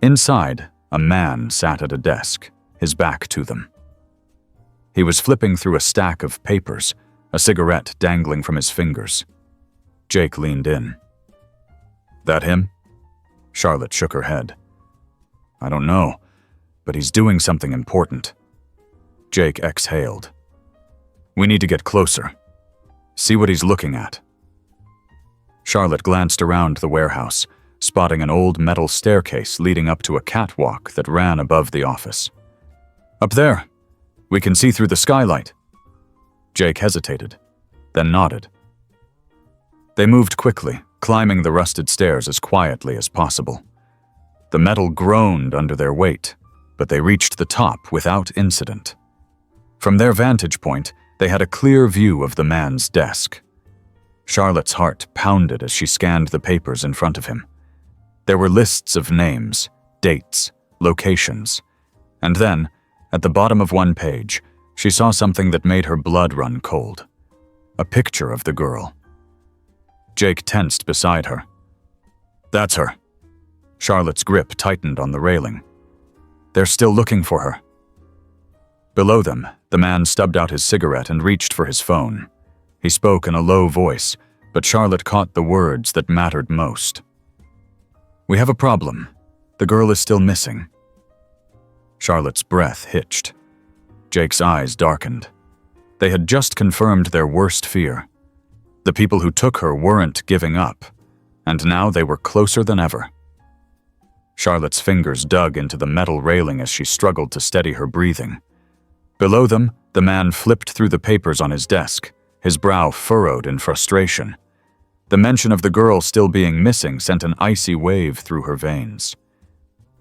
Inside, a man sat at a desk, his back to them. He was flipping through a stack of papers, a cigarette dangling from his fingers. Jake leaned in. "That him?" Charlotte shook her head. "I don't know, but he's doing something important." Jake exhaled. "We need to get closer. See what he's looking at." Charlotte glanced around the warehouse, spotting an old metal staircase leading up to a catwalk that ran above the office. "Up there. We can see through the skylight." Jake hesitated, then nodded. They moved quickly, climbing the rusted stairs as quietly as possible. The metal groaned under their weight, but they reached the top without incident. From their vantage point, they had a clear view of the man's desk. Charlotte's heart pounded as she scanned the papers in front of him. There were lists of names, dates, locations, and then, at the bottom of one page, she saw something that made her blood run cold. A picture of the girl. Jake tensed beside her. "That's her." Charlotte's grip tightened on the railing. "They're still looking for her." Below them, the man stubbed out his cigarette and reached for his phone. He spoke in a low voice, but Charlotte caught the words that mattered most. "We have a problem. The girl is still missing." Charlotte's breath hitched. Jake's eyes darkened. They had just confirmed their worst fear. The people who took her weren't giving up, and now they were closer than ever. Charlotte's fingers dug into the metal railing as she struggled to steady her breathing. Below them, the man flipped through the papers on his desk, his brow furrowed in frustration. The mention of the girl still being missing sent an icy wave through her veins.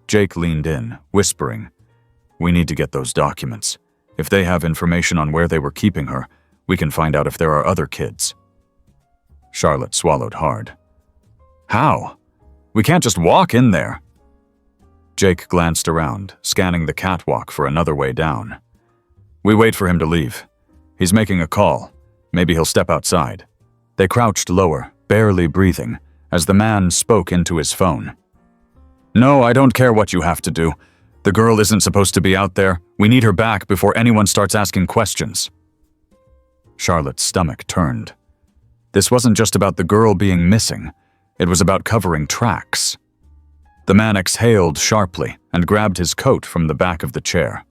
Jake leaned in, whispering, "We need to get those documents. If they have information on where they were keeping her, we can find out if there are other kids." Charlotte swallowed hard. "How? We can't just walk in there." Jake glanced around, scanning the catwalk for another way down. "We wait for him to leave. He's making a call. Maybe he'll step outside." They crouched lower, barely breathing, as the man spoke into his phone. "No, I don't care what you have to do. The girl isn't supposed to be out there. We need her back before anyone starts asking questions." Charlotte's stomach turned. This wasn't just about the girl being missing. It was about covering tracks. The man exhaled sharply and grabbed his coat from the back of the chair.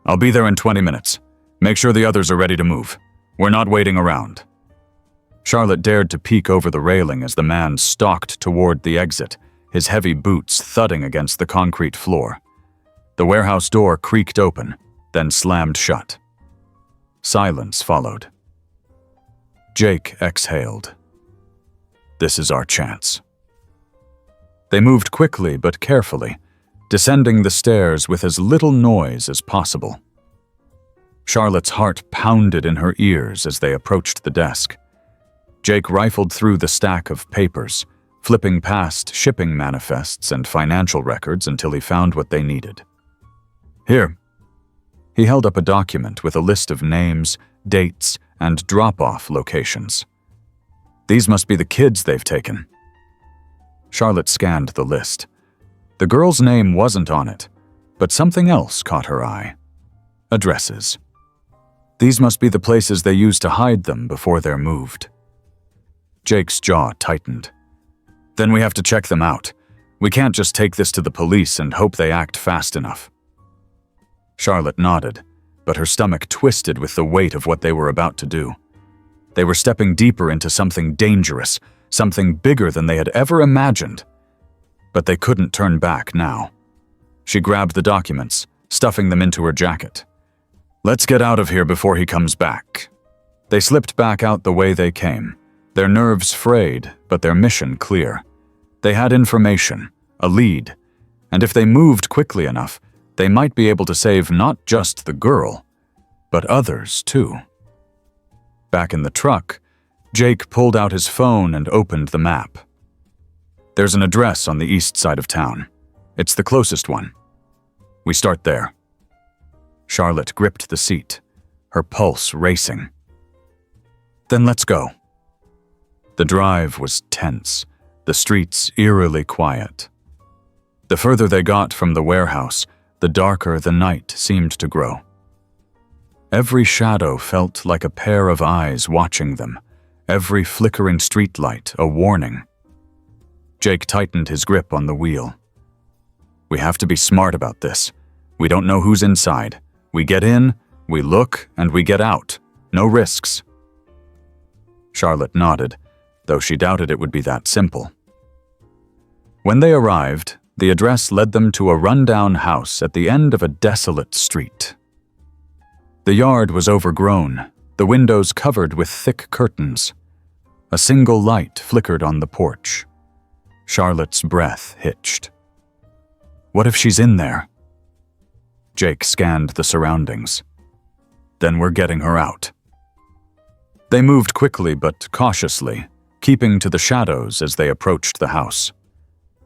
"I'll be there in 20 minutes. Make sure the others are ready to move. We're not waiting around." Charlotte dared to peek over the railing as the man stalked toward the exit, his heavy boots thudding against the concrete floor. The warehouse door creaked open, then slammed shut. Silence followed. Jake exhaled. This is our chance. They moved quickly but carefully, descending the stairs with as little noise as possible. Charlotte's heart pounded in her ears as they approached the desk. Jake rifled through the stack of papers, flipping past shipping manifests and financial records until he found what they needed. Here. He held up a document with a list of names, dates, and drop-off locations. These must be the kids they've taken. Charlotte scanned the list. The girl's name wasn't on it, but something else caught her eye. Addresses. These must be the places they used to hide them before they're moved. Jake's jaw tightened. Then we have to check them out. We can't just take this to the police and hope they act fast enough. Charlotte nodded, but her stomach twisted with the weight of what they were about to do. They were stepping deeper into something dangerous, something bigger than they had ever imagined. But they couldn't turn back now. She grabbed the documents, stuffing them into her jacket. Let's get out of here before he comes back. They slipped back out the way they came, their nerves frayed, but their mission clear. They had information, a lead, and if they moved quickly enough, they might be able to save not just the girl, but others too. Back in the truck, Jake pulled out his phone and opened the map. There's an address on the east side of town. It's the closest one. We start there. Charlotte gripped the seat, her pulse racing. Then let's go. The drive was tense, the streets eerily quiet. The further they got from the warehouse, the darker the night seemed to grow. Every shadow felt like a pair of eyes watching them, every flickering streetlight a warning. Jake tightened his grip on the wheel. We have to be smart about this. We don't know who's inside. We get in, we look, and we get out. No risks. Charlotte nodded, though she doubted it would be that simple. When they arrived, the address led them to a rundown house at the end of a desolate street. The yard was overgrown, the windows covered with thick curtains. A single light flickered on the porch. Charlotte's breath hitched. What if she's in there? Jake scanned the surroundings. Then we're getting her out. They moved quickly but cautiously, keeping to the shadows as they approached the house.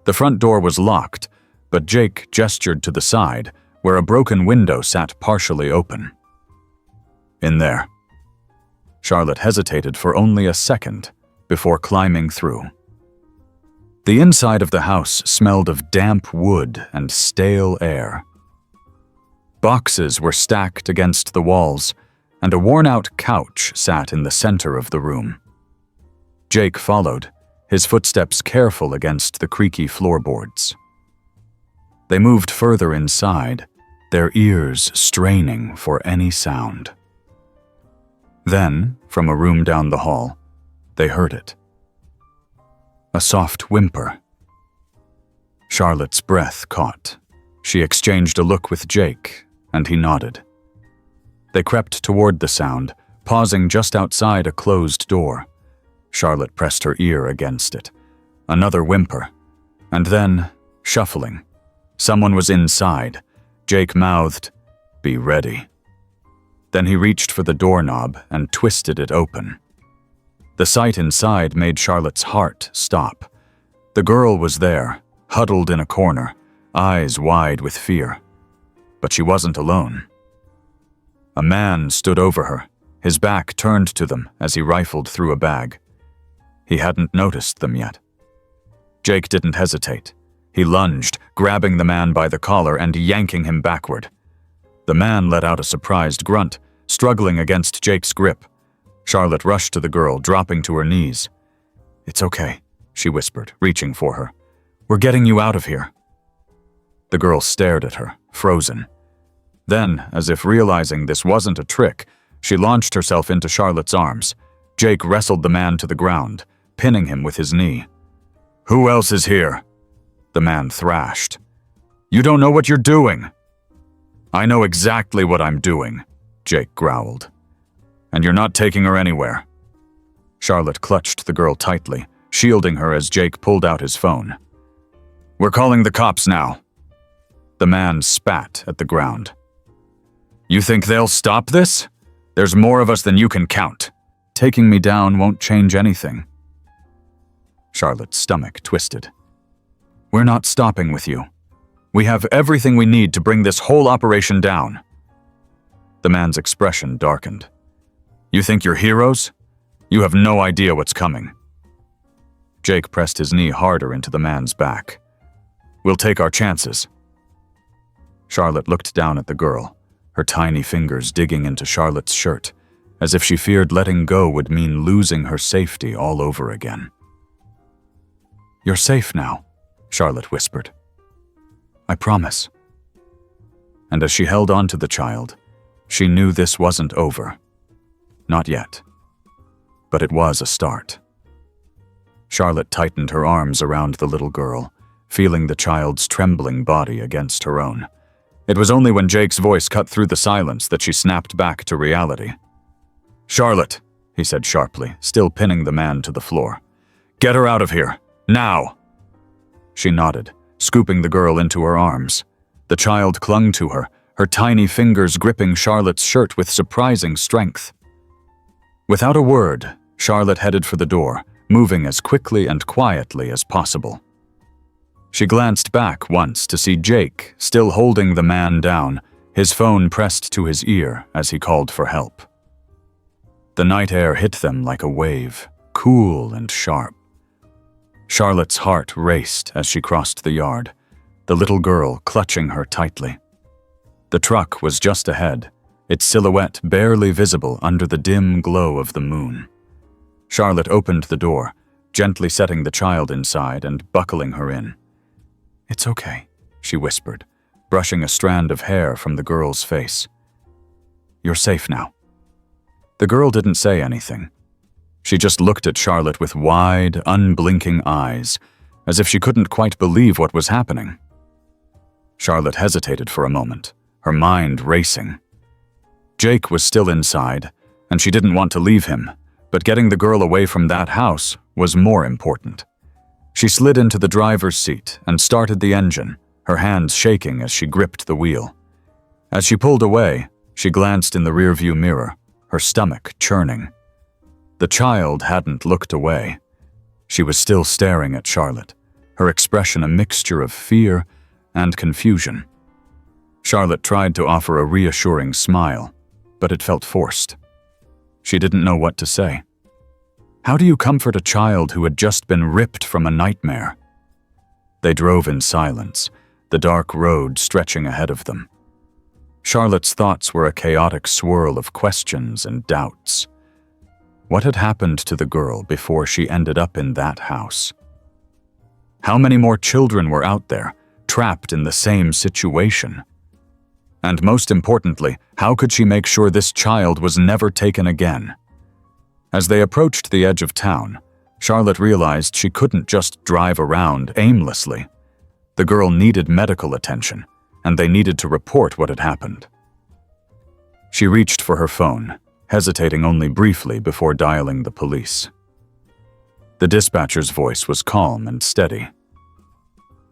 The front door was locked, but Jake gestured to the side, where a broken window sat partially open. In there. Charlotte hesitated for only a second before climbing through. The inside of the house smelled of damp wood and stale air. Boxes were stacked against the walls, and a worn-out couch sat in the center of the room. Jake followed, his footsteps careful against the creaky floorboards. They moved further inside, their ears straining for any sound. Then, from a room down the hall, they heard it. A soft whimper. Charlotte's breath caught. She exchanged a look with Jake, and he nodded. They crept toward the sound, pausing just outside a closed door. Charlotte pressed her ear against it. Another whimper. And then, shuffling. Someone was inside. Jake mouthed, "Be ready." Then he reached for the doorknob and twisted it open. The sight inside made Charlotte's heart stop. The girl was there, huddled in a corner, eyes wide with fear. But she wasn't alone. A man stood over her, his back turned to them as he rifled through a bag. He hadn't noticed them yet. Jake didn't hesitate. He lunged, grabbing the man by the collar and yanking him backward. The man let out a surprised grunt, struggling against Jake's grip. Charlotte rushed to the girl, dropping to her knees. "It's okay," she whispered, reaching for her. "We're getting you out of here." The girl stared at her, frozen. Then, as if realizing this wasn't a trick, she launched herself into Charlotte's arms. Jake wrestled the man to the ground, pinning him with his knee. "Who else is here?" the man thrashed. "You don't know what you're doing." "I know exactly what I'm doing," Jake growled. "And you're not taking her anywhere." Charlotte clutched the girl tightly, shielding her as Jake pulled out his phone. "We're calling the cops now." The man spat at the ground. "You think they'll stop this? There's more of us than you can count. Taking me down won't change anything." Charlotte's stomach twisted. "We're not stopping with you. We have everything we need to bring this whole operation down." The man's expression darkened. "You think you're heroes? You have no idea what's coming." Jake pressed his knee harder into the man's back. "We'll take our chances." Charlotte looked down at the girl, her tiny fingers digging into Charlotte's shirt, as if she feared letting go would mean losing her safety all over again. "You're safe now," Charlotte whispered. "I promise." And as she held on to the child, she knew this wasn't over. Not yet. But it was a start. Charlotte tightened her arms around the little girl, feeling the child's trembling body against her own. It was only when Jake's voice cut through the silence that she snapped back to reality. "Charlotte," he said sharply, still pinning the man to the floor. "Get her out of here, now!" She nodded, scooping the girl into her arms. The child clung to her, her tiny fingers gripping Charlotte's shirt with surprising strength. Without a word, Charlotte headed for the door, moving as quickly and quietly as possible. She glanced back once to see Jake still holding the man down, his phone pressed to his ear as he called for help. The night air hit them like a wave, cool and sharp. Charlotte's heart raced as she crossed the yard, the little girl clutching her tightly. The truck was just ahead, its silhouette barely visible under the dim glow of the moon. Charlotte opened the door, gently setting the child inside and buckling her in. "It's okay," she whispered, brushing a strand of hair from the girl's face. "You're safe now." The girl didn't say anything. She just looked at Charlotte with wide, unblinking eyes, as if she couldn't quite believe what was happening. Charlotte hesitated for a moment, her mind racing. Jake was still inside, and she didn't want to leave him, but getting the girl away from that house was more important. She slid into the driver's seat and started the engine, her hands shaking as she gripped the wheel. As she pulled away, she glanced in the rearview mirror, her stomach churning. The child hadn't looked away. She was still staring at Charlotte, her expression a mixture of fear and confusion. Charlotte tried to offer a reassuring smile, but it felt forced. She didn't know what to say. How do you comfort a child who had just been ripped from a nightmare? They drove in silence, the dark road stretching ahead of them. Charlotte's thoughts were a chaotic swirl of questions and doubts. What had happened to the girl before she ended up in that house? How many more children were out there, trapped in the same situation? And most importantly, how could she make sure this child was never taken again? As they approached the edge of town, Charlotte realized she couldn't just drive around aimlessly. The girl needed medical attention, and they needed to report what had happened. She reached for her phone, hesitating only briefly before dialing the police. The dispatcher's voice was calm and steady.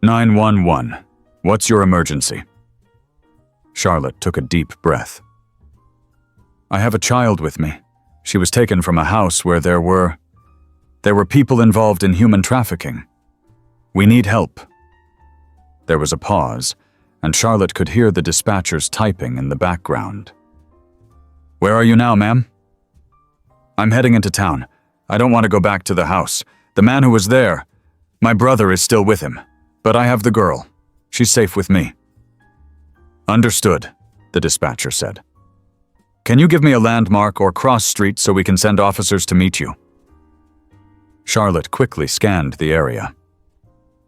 911, what's your emergency? Charlotte took a deep breath. I have a child with me. She was taken from a house where there were people involved in human trafficking. We need help. There was a pause, and Charlotte could hear the dispatchers typing in the background. Where are you now, ma'am? I'm heading into town. I don't want to go back to the house. The man who was there, my brother is still with him, but I have the girl. She's safe with me. Understood, the dispatcher said. Can you give me a landmark or cross street so we can send officers to meet you? Charlotte quickly scanned the area.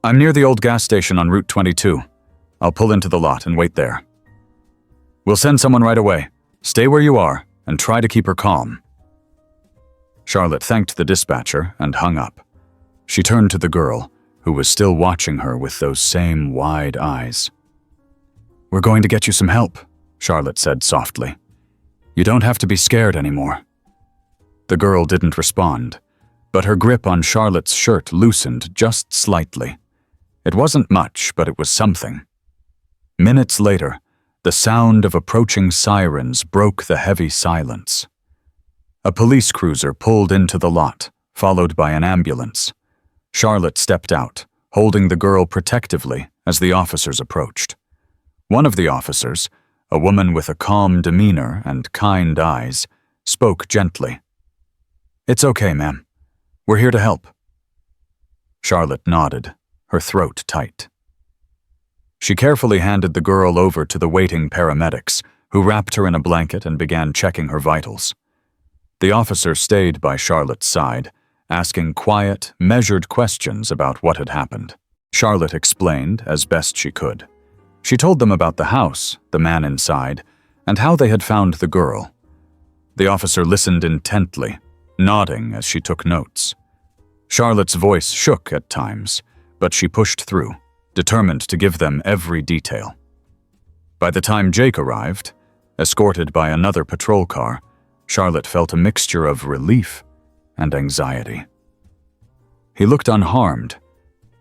I'm near the old gas station on Route 22. I'll pull into the lot and wait there. We'll send someone right away. Stay where you are and try to keep her calm. Charlotte thanked the dispatcher and hung up. She turned to the girl, who was still watching her with those same wide eyes. We're going to get you some help, Charlotte said softly. You don't have to be scared anymore. The girl didn't respond, but her grip on Charlotte's shirt loosened just slightly. It wasn't much, but it was something. Minutes later, the sound of approaching sirens broke the heavy silence. A police cruiser pulled into the lot, followed by an ambulance. Charlotte stepped out, holding the girl protectively as the officers approached. One of the officers, a woman with a calm demeanor and kind eyes, spoke gently. "It's okay, ma'am. We're here to help." Charlotte nodded, her throat tight. She carefully handed the girl over to the waiting paramedics, who wrapped her in a blanket and began checking her vitals. The officer stayed by Charlotte's side, asking quiet, measured questions about what had happened. Charlotte explained as best she could. She told them about the house, the man inside, and how they had found the girl. The officer listened intently, nodding as she took notes. Charlotte's voice shook at times, but she pushed through, determined to give them every detail. By the time Jake arrived, escorted by another patrol car, Charlotte felt a mixture of relief and anxiety. He looked unharmed,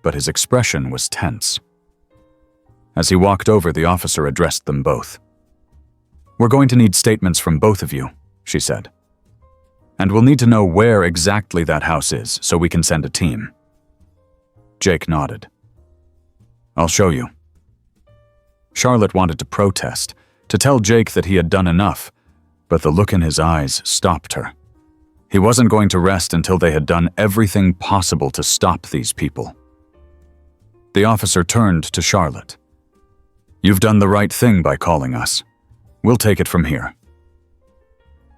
but his expression was tense. As he walked over, the officer addressed them both. "We're going to need statements from both of you," she said. "And we'll need to know where exactly that house is so we can send a team." Jake nodded. "I'll show you." Charlotte wanted to protest, to tell Jake that he had done enough, but the look in his eyes stopped her. He wasn't going to rest until they had done everything possible to stop these people. The officer turned to Charlotte. "You've done the right thing by calling us. We'll take it from here."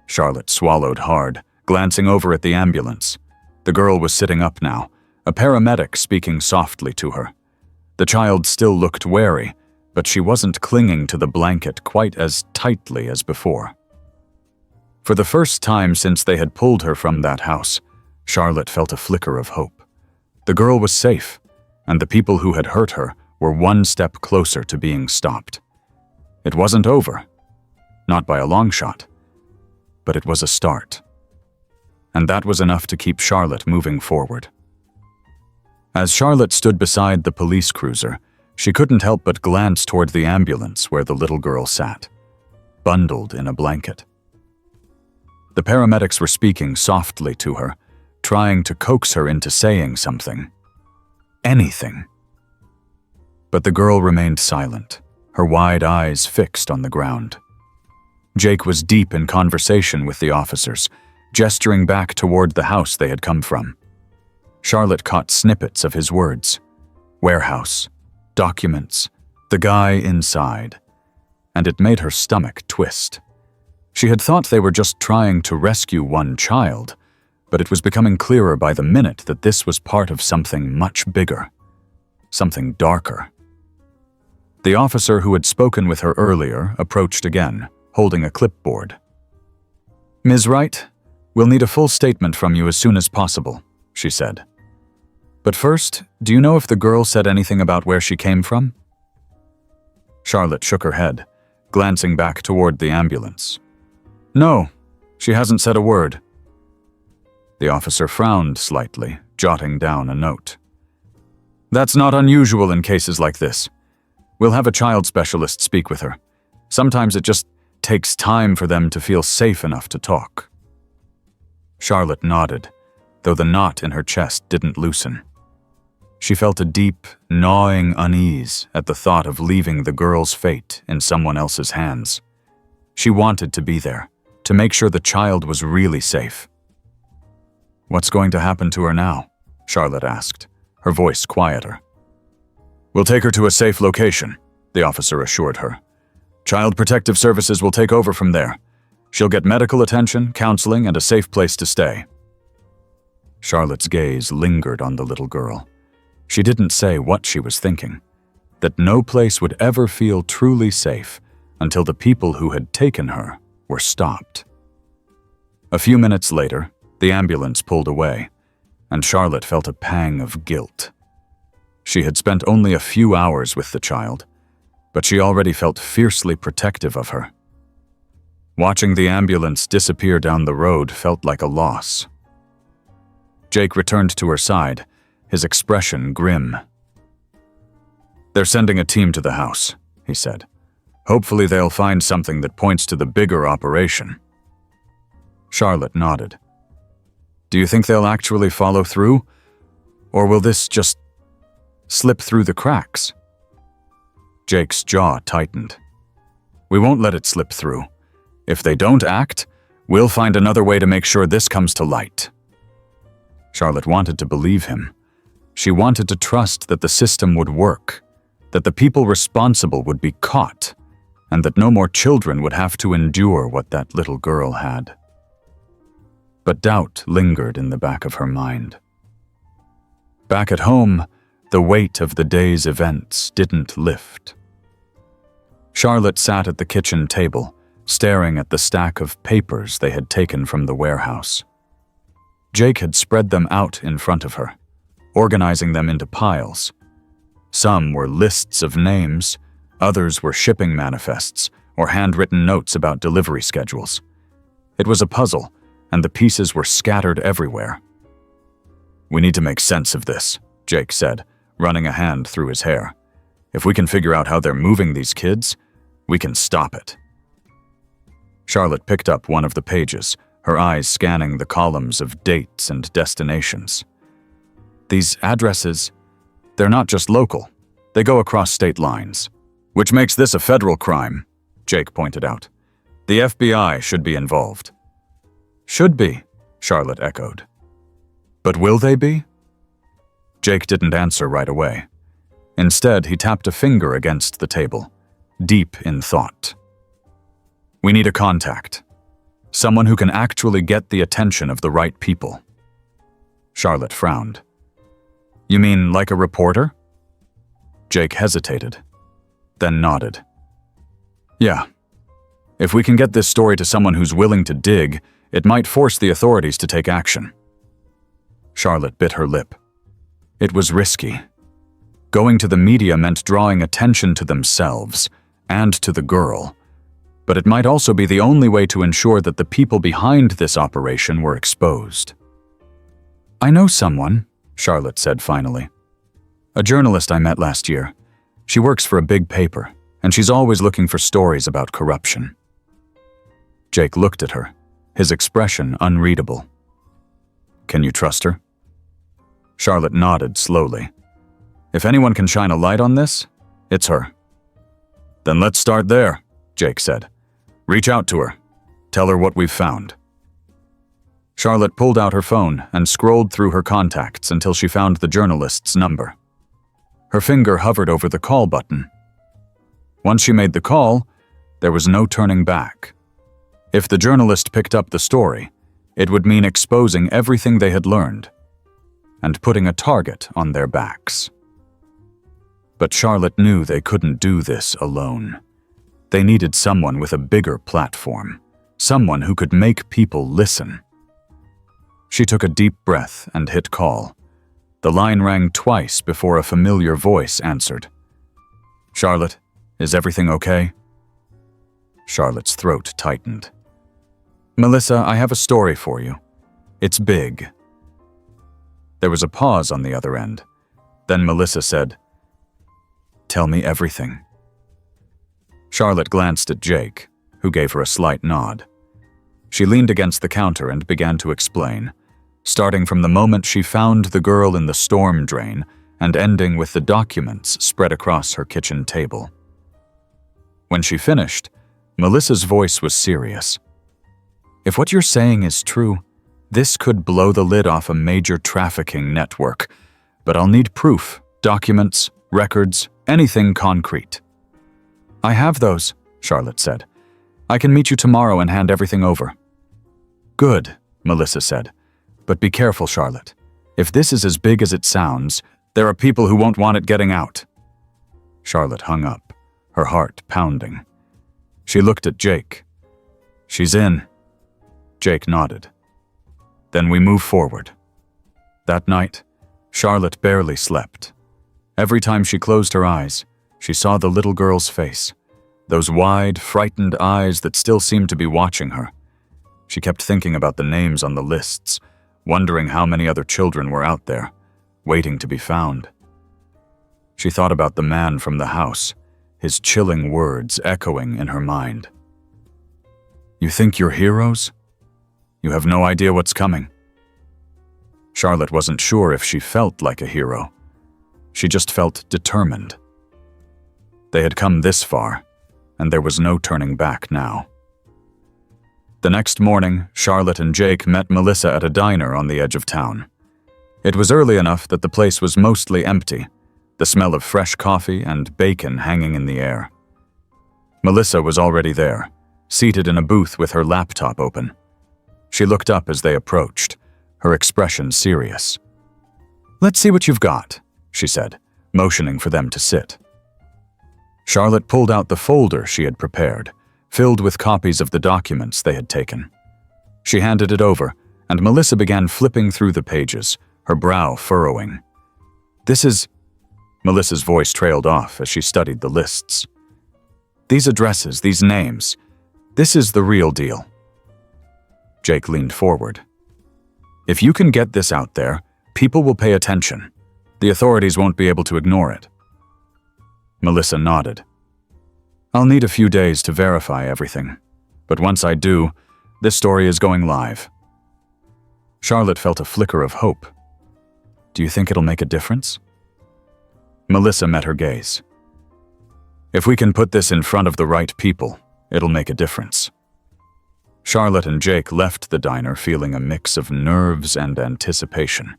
Charlotte swallowed hard, glancing over at the ambulance. The girl was sitting up now, a paramedic speaking softly to her. The child still looked wary, but she wasn't clinging to the blanket quite as tightly as before. For the first time since they had pulled her from that house, Charlotte felt a flicker of hope. The girl was safe, and the people who had hurt her were one step closer to being stopped. It wasn't over, not by a long shot, but it was a start. And that was enough to keep Charlotte moving forward. As Charlotte stood beside the police cruiser, she couldn't help but glance toward the ambulance where the little girl sat, bundled in a blanket. The paramedics were speaking softly to her, trying to coax her into saying something. Anything. But the girl remained silent, her wide eyes fixed on the ground. Jake was deep in conversation with the officers, gesturing back toward the house they had come from. Charlotte caught snippets of his words. Warehouse, documents, the guy inside, and it made her stomach twist. She had thought they were just trying to rescue one child, but it was becoming clearer by the minute that this was part of something much bigger, something darker. The officer who had spoken with her earlier approached again, holding a clipboard. "Ms. Wright, we'll need a full statement from you as soon as possible," she said. "But first, do you know if the girl said anything about where she came from?" Charlotte shook her head, glancing back toward the ambulance. "No, she hasn't said a word." The officer frowned slightly, jotting down a note. "That's not unusual in cases like this. We'll have a child specialist speak with her. Sometimes it just takes time for them to feel safe enough to talk." Charlotte nodded, though the knot in her chest didn't loosen. She felt a deep, gnawing unease at the thought of leaving the girl's fate in someone else's hands. She wanted to be there, to make sure the child was really safe. "What's going to happen to her now?" Charlotte asked, her voice quieter. "We'll take her to a safe location," the officer assured her. "Child Protective Services will take over from there. She'll get medical attention, counseling, and a safe place to stay." Charlotte's gaze lingered on the little girl. She didn't say what she was thinking, that no place would ever feel truly safe until the people who had taken her were stopped. A few minutes later, the ambulance pulled away, and Charlotte felt a pang of guilt. She had spent only a few hours with the child, but she already felt fiercely protective of her. Watching the ambulance disappear down the road felt like a loss. Jake returned to her side, his expression grim. "They're sending a team to the house," he said. "Hopefully they'll find something that points to the bigger operation." Charlotte nodded. "Do you think they'll actually follow through? Or will this just slip through the cracks?" Jake's jaw tightened. "We won't let it slip through. If they don't act, we'll find another way to make sure this comes to light." Charlotte wanted to believe him. She wanted to trust that the system would work, that the people responsible would be caught, and that no more children would have to endure what that little girl had. But doubt lingered in the back of her mind. Back at home, the weight of the day's events didn't lift. Charlotte sat at the kitchen table, staring at the stack of papers they had taken from the warehouse. Jake had spread them out in front of her, organizing them into piles. Some were lists of names, others were shipping manifests or handwritten notes about delivery schedules. It was a puzzle, and the pieces were scattered everywhere. "We need to make sense of this," Jake said, running a hand through his hair. "If we can figure out how they're moving these kids, we can stop it." Charlotte picked up one of the pages, her eyes scanning the columns of dates and destinations. "These addresses, they're not just local. They go across state lines. Which makes this a federal crime," Jake pointed out. "The FBI should be involved." "Should be," Charlotte echoed. "But will they be?" Jake didn't answer right away. Instead, he tapped a finger against the table, deep in thought. "We need a contact. Someone who can actually get the attention of the right people." Charlotte frowned. "You mean like a reporter?" Jake hesitated, then nodded. "Yeah. If we can get this story to someone who's willing to dig, it might force the authorities to take action." Charlotte bit her lip. It was risky. Going to the media meant drawing attention to themselves and to the girl, but it might also be the only way to ensure that the people behind this operation were exposed. "I know someone," Charlotte said finally. "A journalist I met last year. She works for a big paper, and she's always looking for stories about corruption." Jake looked at her, his expression unreadable. "Can you trust her?" Charlotte nodded slowly. "If anyone can shine a light on this, it's her." "Then let's start there," Jake said. "Reach out to her. Tell her what we've found." Charlotte pulled out her phone and scrolled through her contacts until she found the journalist's number. Her finger hovered over the call button. Once she made the call, there was no turning back. If the journalist picked up the story, it would mean exposing everything they had learned and putting a target on their backs. But Charlotte knew they couldn't do this alone. They needed someone with a bigger platform, someone who could make people listen. She took a deep breath and hit call. The line rang twice before a familiar voice answered. "Charlotte, is everything okay?" Charlotte's throat tightened. "Melissa, I have a story for you. It's big." There was a pause on the other end. Then Melissa said, "Tell me everything." Charlotte glanced at Jake, who gave her a slight nod. She leaned against the counter and began to explain, starting from the moment she found the girl in the storm drain and ending with the documents spread across her kitchen table. When she finished, Melissa's voice was serious. "If what you're saying is true, this could blow the lid off a major trafficking network, but I'll need proof, documents, records, anything concrete." "I have those," Charlotte said. "I can meet you tomorrow and hand everything over." "Good," Melissa said. "But be careful, Charlotte. If this is as big as it sounds, there are people who won't want it getting out." Charlotte hung up, her heart pounding. She looked at Jake. "She's in." Jake nodded. "Then we move forward." That night, Charlotte barely slept. Every time she closed her eyes, she saw the little girl's face, those wide, frightened eyes that still seemed to be watching her. She kept thinking about the names on the lists, wondering how many other children were out there, waiting to be found. She thought about the man from the house, his chilling words echoing in her mind. "You think you're heroes? You have no idea what's coming." Charlotte wasn't sure if she felt like a hero. She just felt determined. They had come this far, and there was no turning back now. The next morning, Charlotte and Jake met Melissa at a diner on the edge of town. It was early enough that the place was mostly empty, the smell of fresh coffee and bacon hanging in the air. Melissa was already there, seated in a booth with her laptop open. She looked up as they approached, her expression serious. "Let's see what you've got," she said, motioning for them to sit. Charlotte pulled out the folder she had prepared, filled with copies of the documents they had taken. She handed it over, and Melissa began flipping through the pages, her brow furrowing. "This is—" Melissa's voice trailed off as she studied the lists. "These addresses, these names, this is the real deal." Jake leaned forward. "If you can get this out there, people will pay attention. The authorities won't be able to ignore it." Melissa nodded. "I'll need a few days to verify everything, but once I do, this story is going live." Charlotte felt a flicker of hope. "Do you think it'll make a difference?" Melissa met her gaze. "If we can put this in front of the right people, it'll make a difference." Charlotte and Jake left the diner feeling a mix of nerves and anticipation.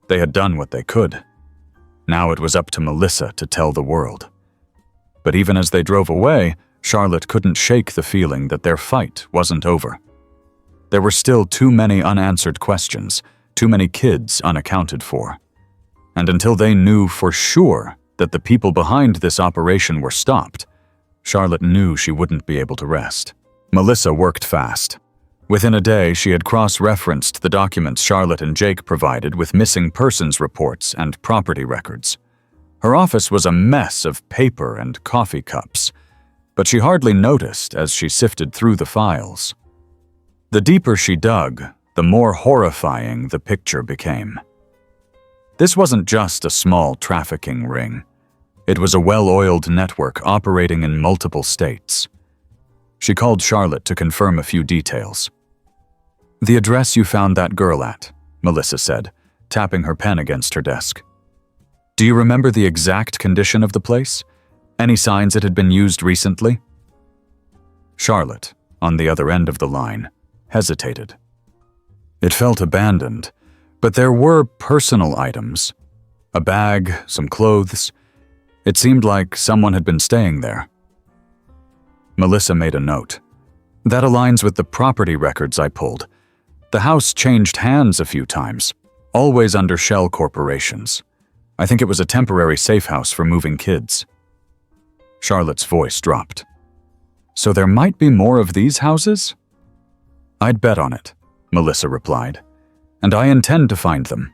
They had done what they could. Now it was up to Melissa to tell the world. But even as they drove away, Charlotte couldn't shake the feeling that their fight wasn't over. There were still too many unanswered questions, too many kids unaccounted for. And until they knew for sure that the people behind this operation were stopped, Charlotte knew she wouldn't be able to rest. Melissa worked fast. Within a day, she had cross-referenced the documents Charlotte and Jake provided with missing persons reports and property records. Her office was a mess of paper and coffee cups, but she hardly noticed as she sifted through the files. The deeper she dug, the more horrifying the picture became. This wasn't just a small trafficking ring. It was a well-oiled network operating in multiple states. She called Charlotte to confirm a few details. "The address you found that girl at," Melissa said, tapping her pen against her desk. "Do you remember the exact condition of the place? Any signs it had been used recently?" Charlotte, on the other end of the line, hesitated. It felt abandoned, but there were personal items. A bag, some clothes. It seemed like someone had been staying there. Melissa made a note. "That aligns with the property records I pulled. The house changed hands a few times, always under shell corporations. I think it was a temporary safe house for moving kids." Charlotte's voice dropped. "So there might be more of these houses?" "I'd bet on it," Melissa replied, "and I intend to find them."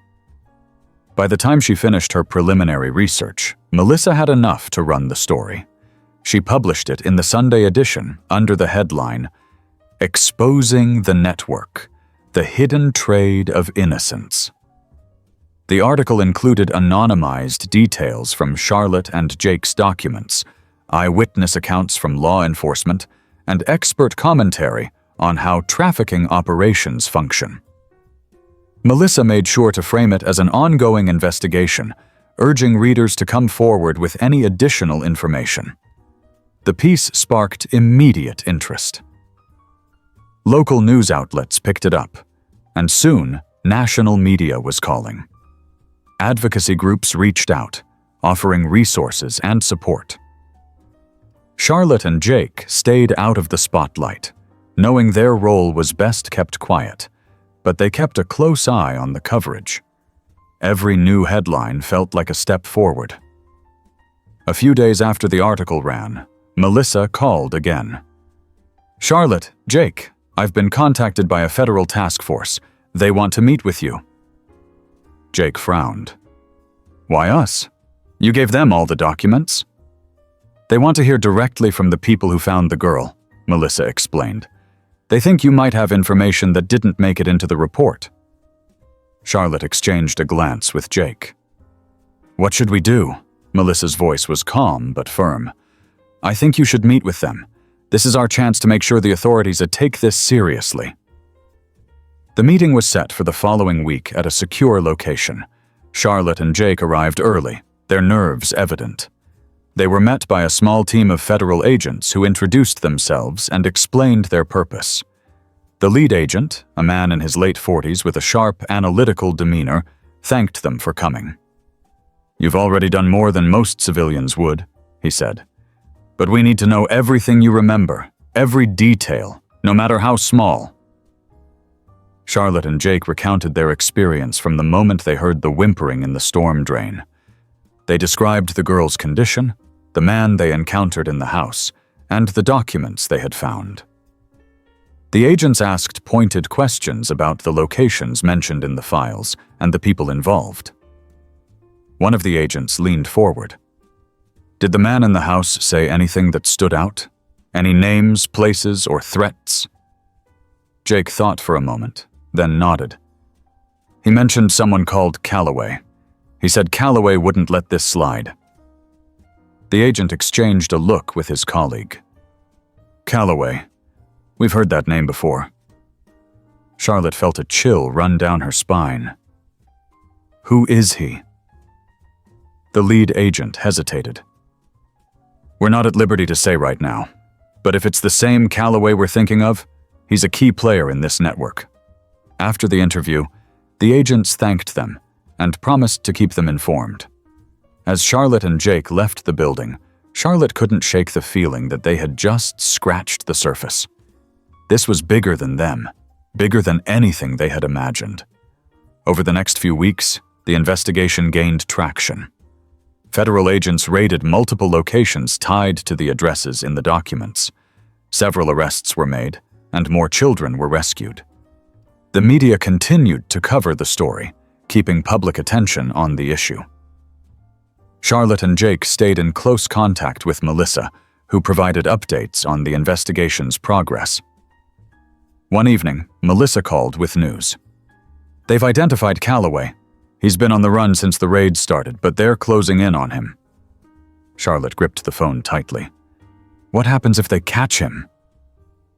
By the time she finished her preliminary research, Melissa had enough to run the story. She published it in the Sunday edition under the headline, "Exposing the Network, the Hidden Trade of Innocence." The article included anonymized details from Charlotte and Jake's documents, eyewitness accounts from law enforcement, and expert commentary on how trafficking operations function. Melissa made sure to frame it as an ongoing investigation, urging readers to come forward with any additional information. The piece sparked immediate interest. Local news outlets picked it up, and soon national media was calling. Advocacy groups reached out, offering resources and support. Charlotte and Jake stayed out of the spotlight, knowing their role was best kept quiet, but they kept a close eye on the coverage. Every new headline felt like a step forward. A few days after the article ran, Melissa called again. "Charlotte, Jake, I've been contacted by a federal task force. They want to meet with you." Jake frowned. "Why us? You gave them all the documents." "They want to hear directly from the people who found the girl," Melissa explained. "They think you might have information that didn't make it into the report." Charlotte exchanged a glance with Jake. "What should we do?" Melissa's voice was calm but firm. "I think you should meet with them. This is our chance to make sure the authorities take this seriously." The meeting was set for the following week at a secure location. Charlotte and Jake arrived early, their nerves evident. They were met by a small team of federal agents who introduced themselves and explained their purpose. The lead agent, a man in his late 40s with a sharp, analytical demeanor, thanked them for coming. "You've already done more than most civilians would," he said. "But we need to know everything you remember, every detail, no matter how small." Charlotte and Jake recounted their experience from the moment they heard the whimpering in the storm drain. They described the girl's condition, the man they encountered in the house, and the documents they had found. The agents asked pointed questions about the locations mentioned in the files and the people involved. One of the agents leaned forward. "Did the man in the house say anything that stood out? Any names, places, or threats?" Jake thought for a moment, then nodded. "He mentioned someone called Calloway. He said Calloway wouldn't let this slide." The agent exchanged a look with his colleague. "Calloway. We've heard that name before." Charlotte felt a chill run down her spine. "Who is he?" The lead agent hesitated. "We're not at liberty to say right now, but if it's the same Calloway we're thinking of, he's a key player in this network." After the interview, the agents thanked them and promised to keep them informed. As Charlotte and Jake left the building, Charlotte couldn't shake the feeling that they had just scratched the surface. This was bigger than them, bigger than anything they had imagined. Over the next few weeks, the investigation gained traction. Federal agents raided multiple locations tied to the addresses in the documents. Several arrests were made, and more children were rescued. The media continued to cover the story, keeping public attention on the issue. Charlotte and Jake stayed in close contact with Melissa, who provided updates on the investigation's progress. One evening, Melissa called with news. "They've identified Calloway. He's been on the run since the raid started, but they're closing in on him." Charlotte gripped the phone tightly. "What happens if they catch him?"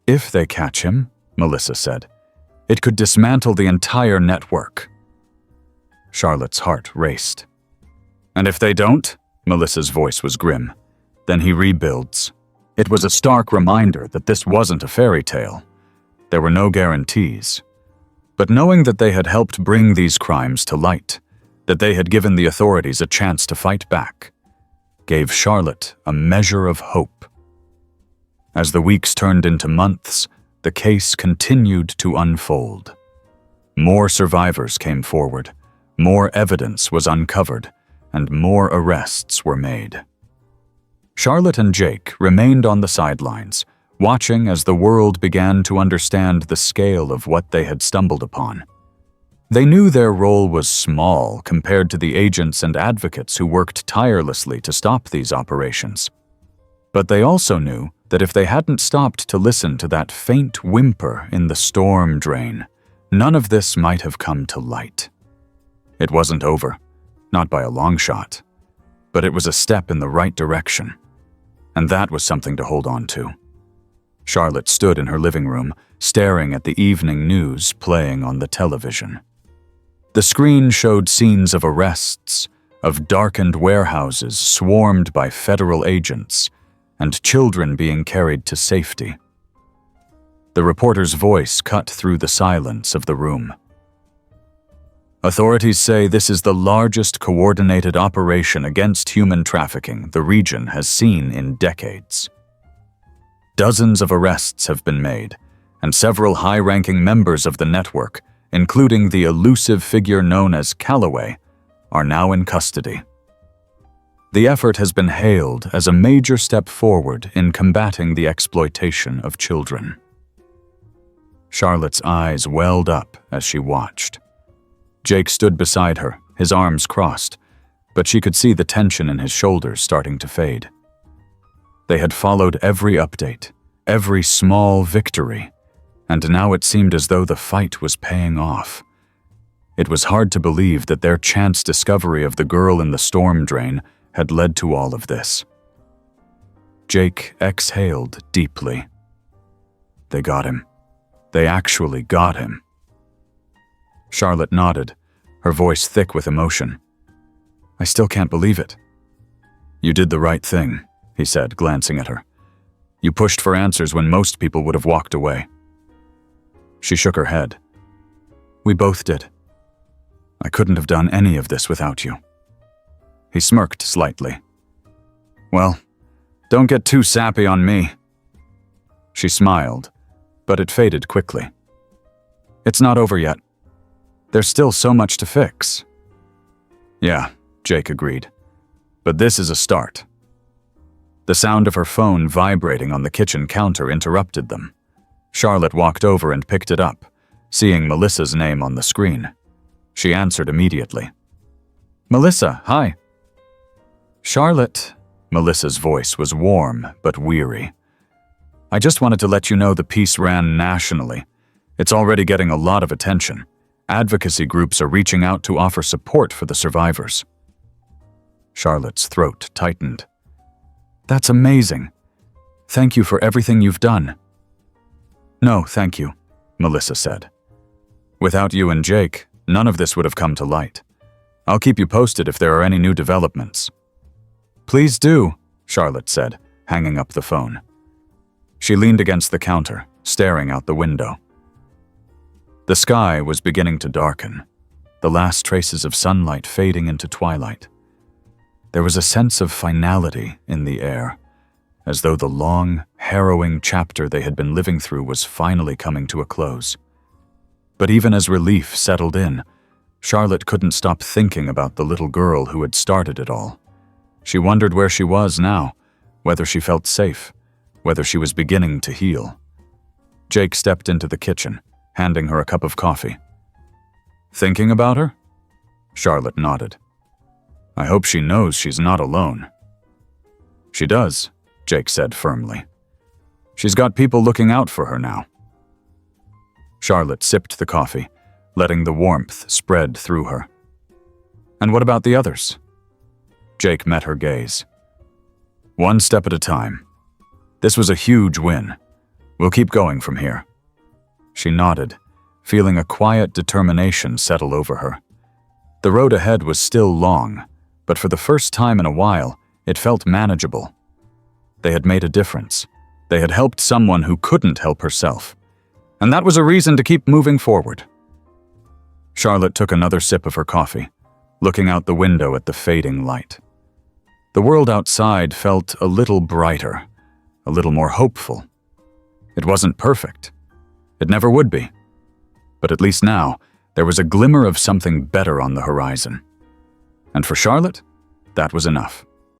"If they catch him," Melissa said, "it could dismantle the entire network." Charlotte's heart raced. "And if they don't?" Melissa's voice was grim. "Then he rebuilds." It was a stark reminder that this wasn't a fairy tale. There were no guarantees. But knowing that they had helped bring these crimes to light, that they had given the authorities a chance to fight back, gave Charlotte a measure of hope. As the weeks turned into months, the case continued to unfold. More survivors came forward, more evidence was uncovered, and more arrests were made. Charlotte and Jake remained on the sidelines, watching as the world began to understand the scale of what they had stumbled upon. They knew their role was small compared to the agents and advocates who worked tirelessly to stop these operations. But they also knew that if they hadn't stopped to listen to that faint whimper in the storm drain, none of this might have come to light. It wasn't over, not by a long shot, but it was a step in the right direction, and that was something to hold on to. Charlotte stood in her living room, staring at the evening news playing on the television. The screen showed scenes of arrests, of darkened warehouses swarmed by federal agents, and children being carried to safety. The reporter's voice cut through the silence of the room. "Authorities say this is the largest coordinated operation against human trafficking the region has seen in decades. Dozens of arrests have been made, and several high-ranking members of the network, including the elusive figure known as Calloway, are now in custody. The effort has been hailed as a major step forward in combating the exploitation of children." Charlotte's eyes welled up as she watched. Jake stood beside her, his arms crossed, but she could see the tension in his shoulders starting to fade. They had followed every update, every small victory, and now it seemed as though the fight was paying off. It was hard to believe that their chance discovery of the girl in the storm drain had led to all of this. Jake exhaled deeply. They got him. They actually got him. Charlotte nodded, her voice thick with emotion. I still can't believe it. You did the right thing, he said, glancing at her. You pushed for answers when most people would have walked away. She shook her head. We both did. I couldn't have done any of this without you. He smirked slightly. Well, don't get too sappy on me. She smiled, but it faded quickly. It's not over yet. There's still so much to fix. Yeah, Jake agreed. But this is a start. The sound of her phone vibrating on the kitchen counter interrupted them. Charlotte walked over and picked it up, seeing Melissa's name on the screen. She answered immediately. Melissa, hi. Charlotte, Melissa's voice was warm but weary. I just wanted to let you know the piece ran nationally. It's already getting a lot of attention. Advocacy groups are reaching out to offer support for the survivors. Charlotte's throat tightened. That's amazing. Thank you for everything you've done. No, thank you, Melissa said. Without you and Jake, none of this would have come to light. I'll keep you posted if there are any new developments. Please do, Charlotte said, hanging up the phone. She leaned against the counter, staring out the window. The sky was beginning to darken, the last traces of sunlight fading into twilight. There was a sense of finality in the air, as though the long, harrowing chapter they had been living through was finally coming to a close. But even as relief settled in, Charlotte couldn't stop thinking about the little girl who had started it all. She wondered where she was now, whether she felt safe, whether she was beginning to heal. Jake stepped into the kitchen, handing her a cup of coffee. Thinking about her? Charlotte nodded. I hope she knows she's not alone. She does, Jake said firmly. She's got people looking out for her now. Charlotte sipped the coffee, letting the warmth spread through her. And what about the others? Jake met her gaze. One step at a time. This was a huge win. We'll keep going from here. She nodded, feeling a quiet determination settle over her. The road ahead was still long, but for the first time in a while, it felt manageable. They had made a difference. They had helped someone who couldn't help herself. And that was a reason to keep moving forward. Charlotte took another sip of her coffee, looking out the window at the fading light. The world outside felt a little brighter, a little more hopeful. It wasn't perfect. It never would be. But at least now, there was a glimmer of something better on the horizon. And for Charlotte, that was enough.